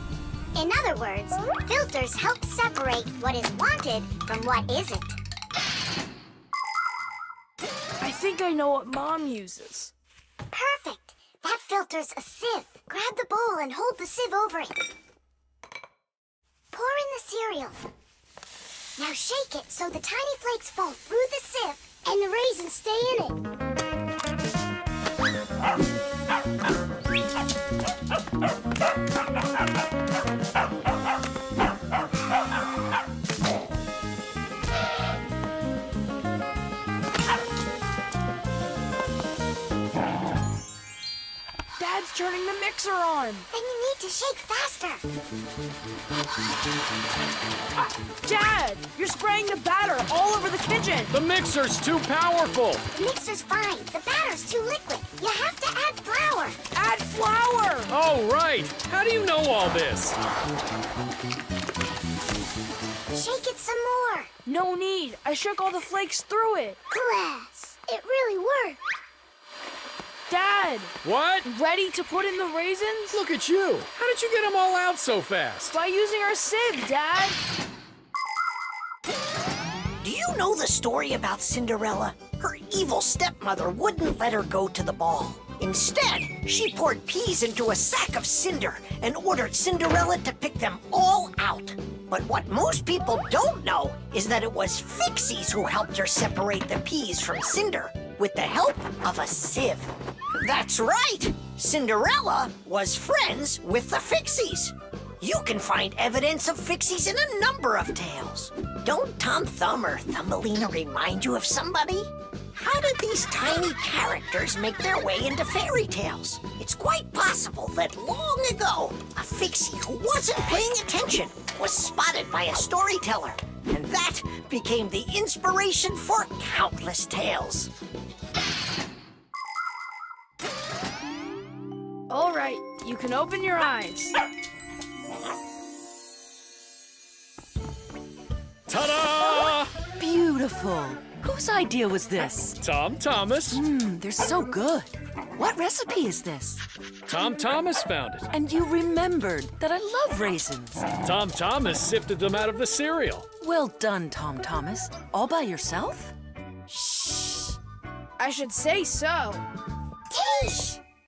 In other words, filters help separate what is wanted from what isn't. I know what Mom uses. Perfect. That filter's a sieve. Grab the bowl and hold the sieve over it. Pour in the cereal. Now shake it so the tiny flakes fall through the sieve and the raisins stay in it. Dad's turning the mixer on. Then you need to shake faster. Dad, you're spraying the batter all over the kitchen. The mixer's too powerful. The mixer's fine. The batter's too liquid. You have to add flour. Add flour. Oh, right. How do you know all this? Shake it some more. No need. I shook all the flakes through it. Class. It really worked. Dad, What? ready to put in the raisins? Look at you. How did you get them all out so fast? By using our sieve, Dad. Do you know the story about Cinderella? Her evil stepmother wouldn't let her go to the ball. Instead, she poured peas into a sack of cinder and ordered Cinderella to pick them all out. But what most people don't know is that it was Fixies who helped her separate the peas from cinder with the help of a sieve. That's right! Cinderella was friends with the Fixies. You can find evidence of Fixies in a number of tales. Don't Tom Thumb or Thumbelina remind you of somebody? How did these tiny characters make their way into fairy tales? It's quite possible that long ago, a Fixie who wasn't paying attention was spotted by a storyteller, and that became the inspiration for countless tales. All right, you can open your eyes. Ta-da! Beautiful. Whose idea was this? Tom Thomas. They're so good. What recipe is this? Tom Thomas found it. And you remembered that I love raisins. Tom Thomas sifted them out of the cereal. Well done, Tom Thomas. All by yourself? I should say so. Tish!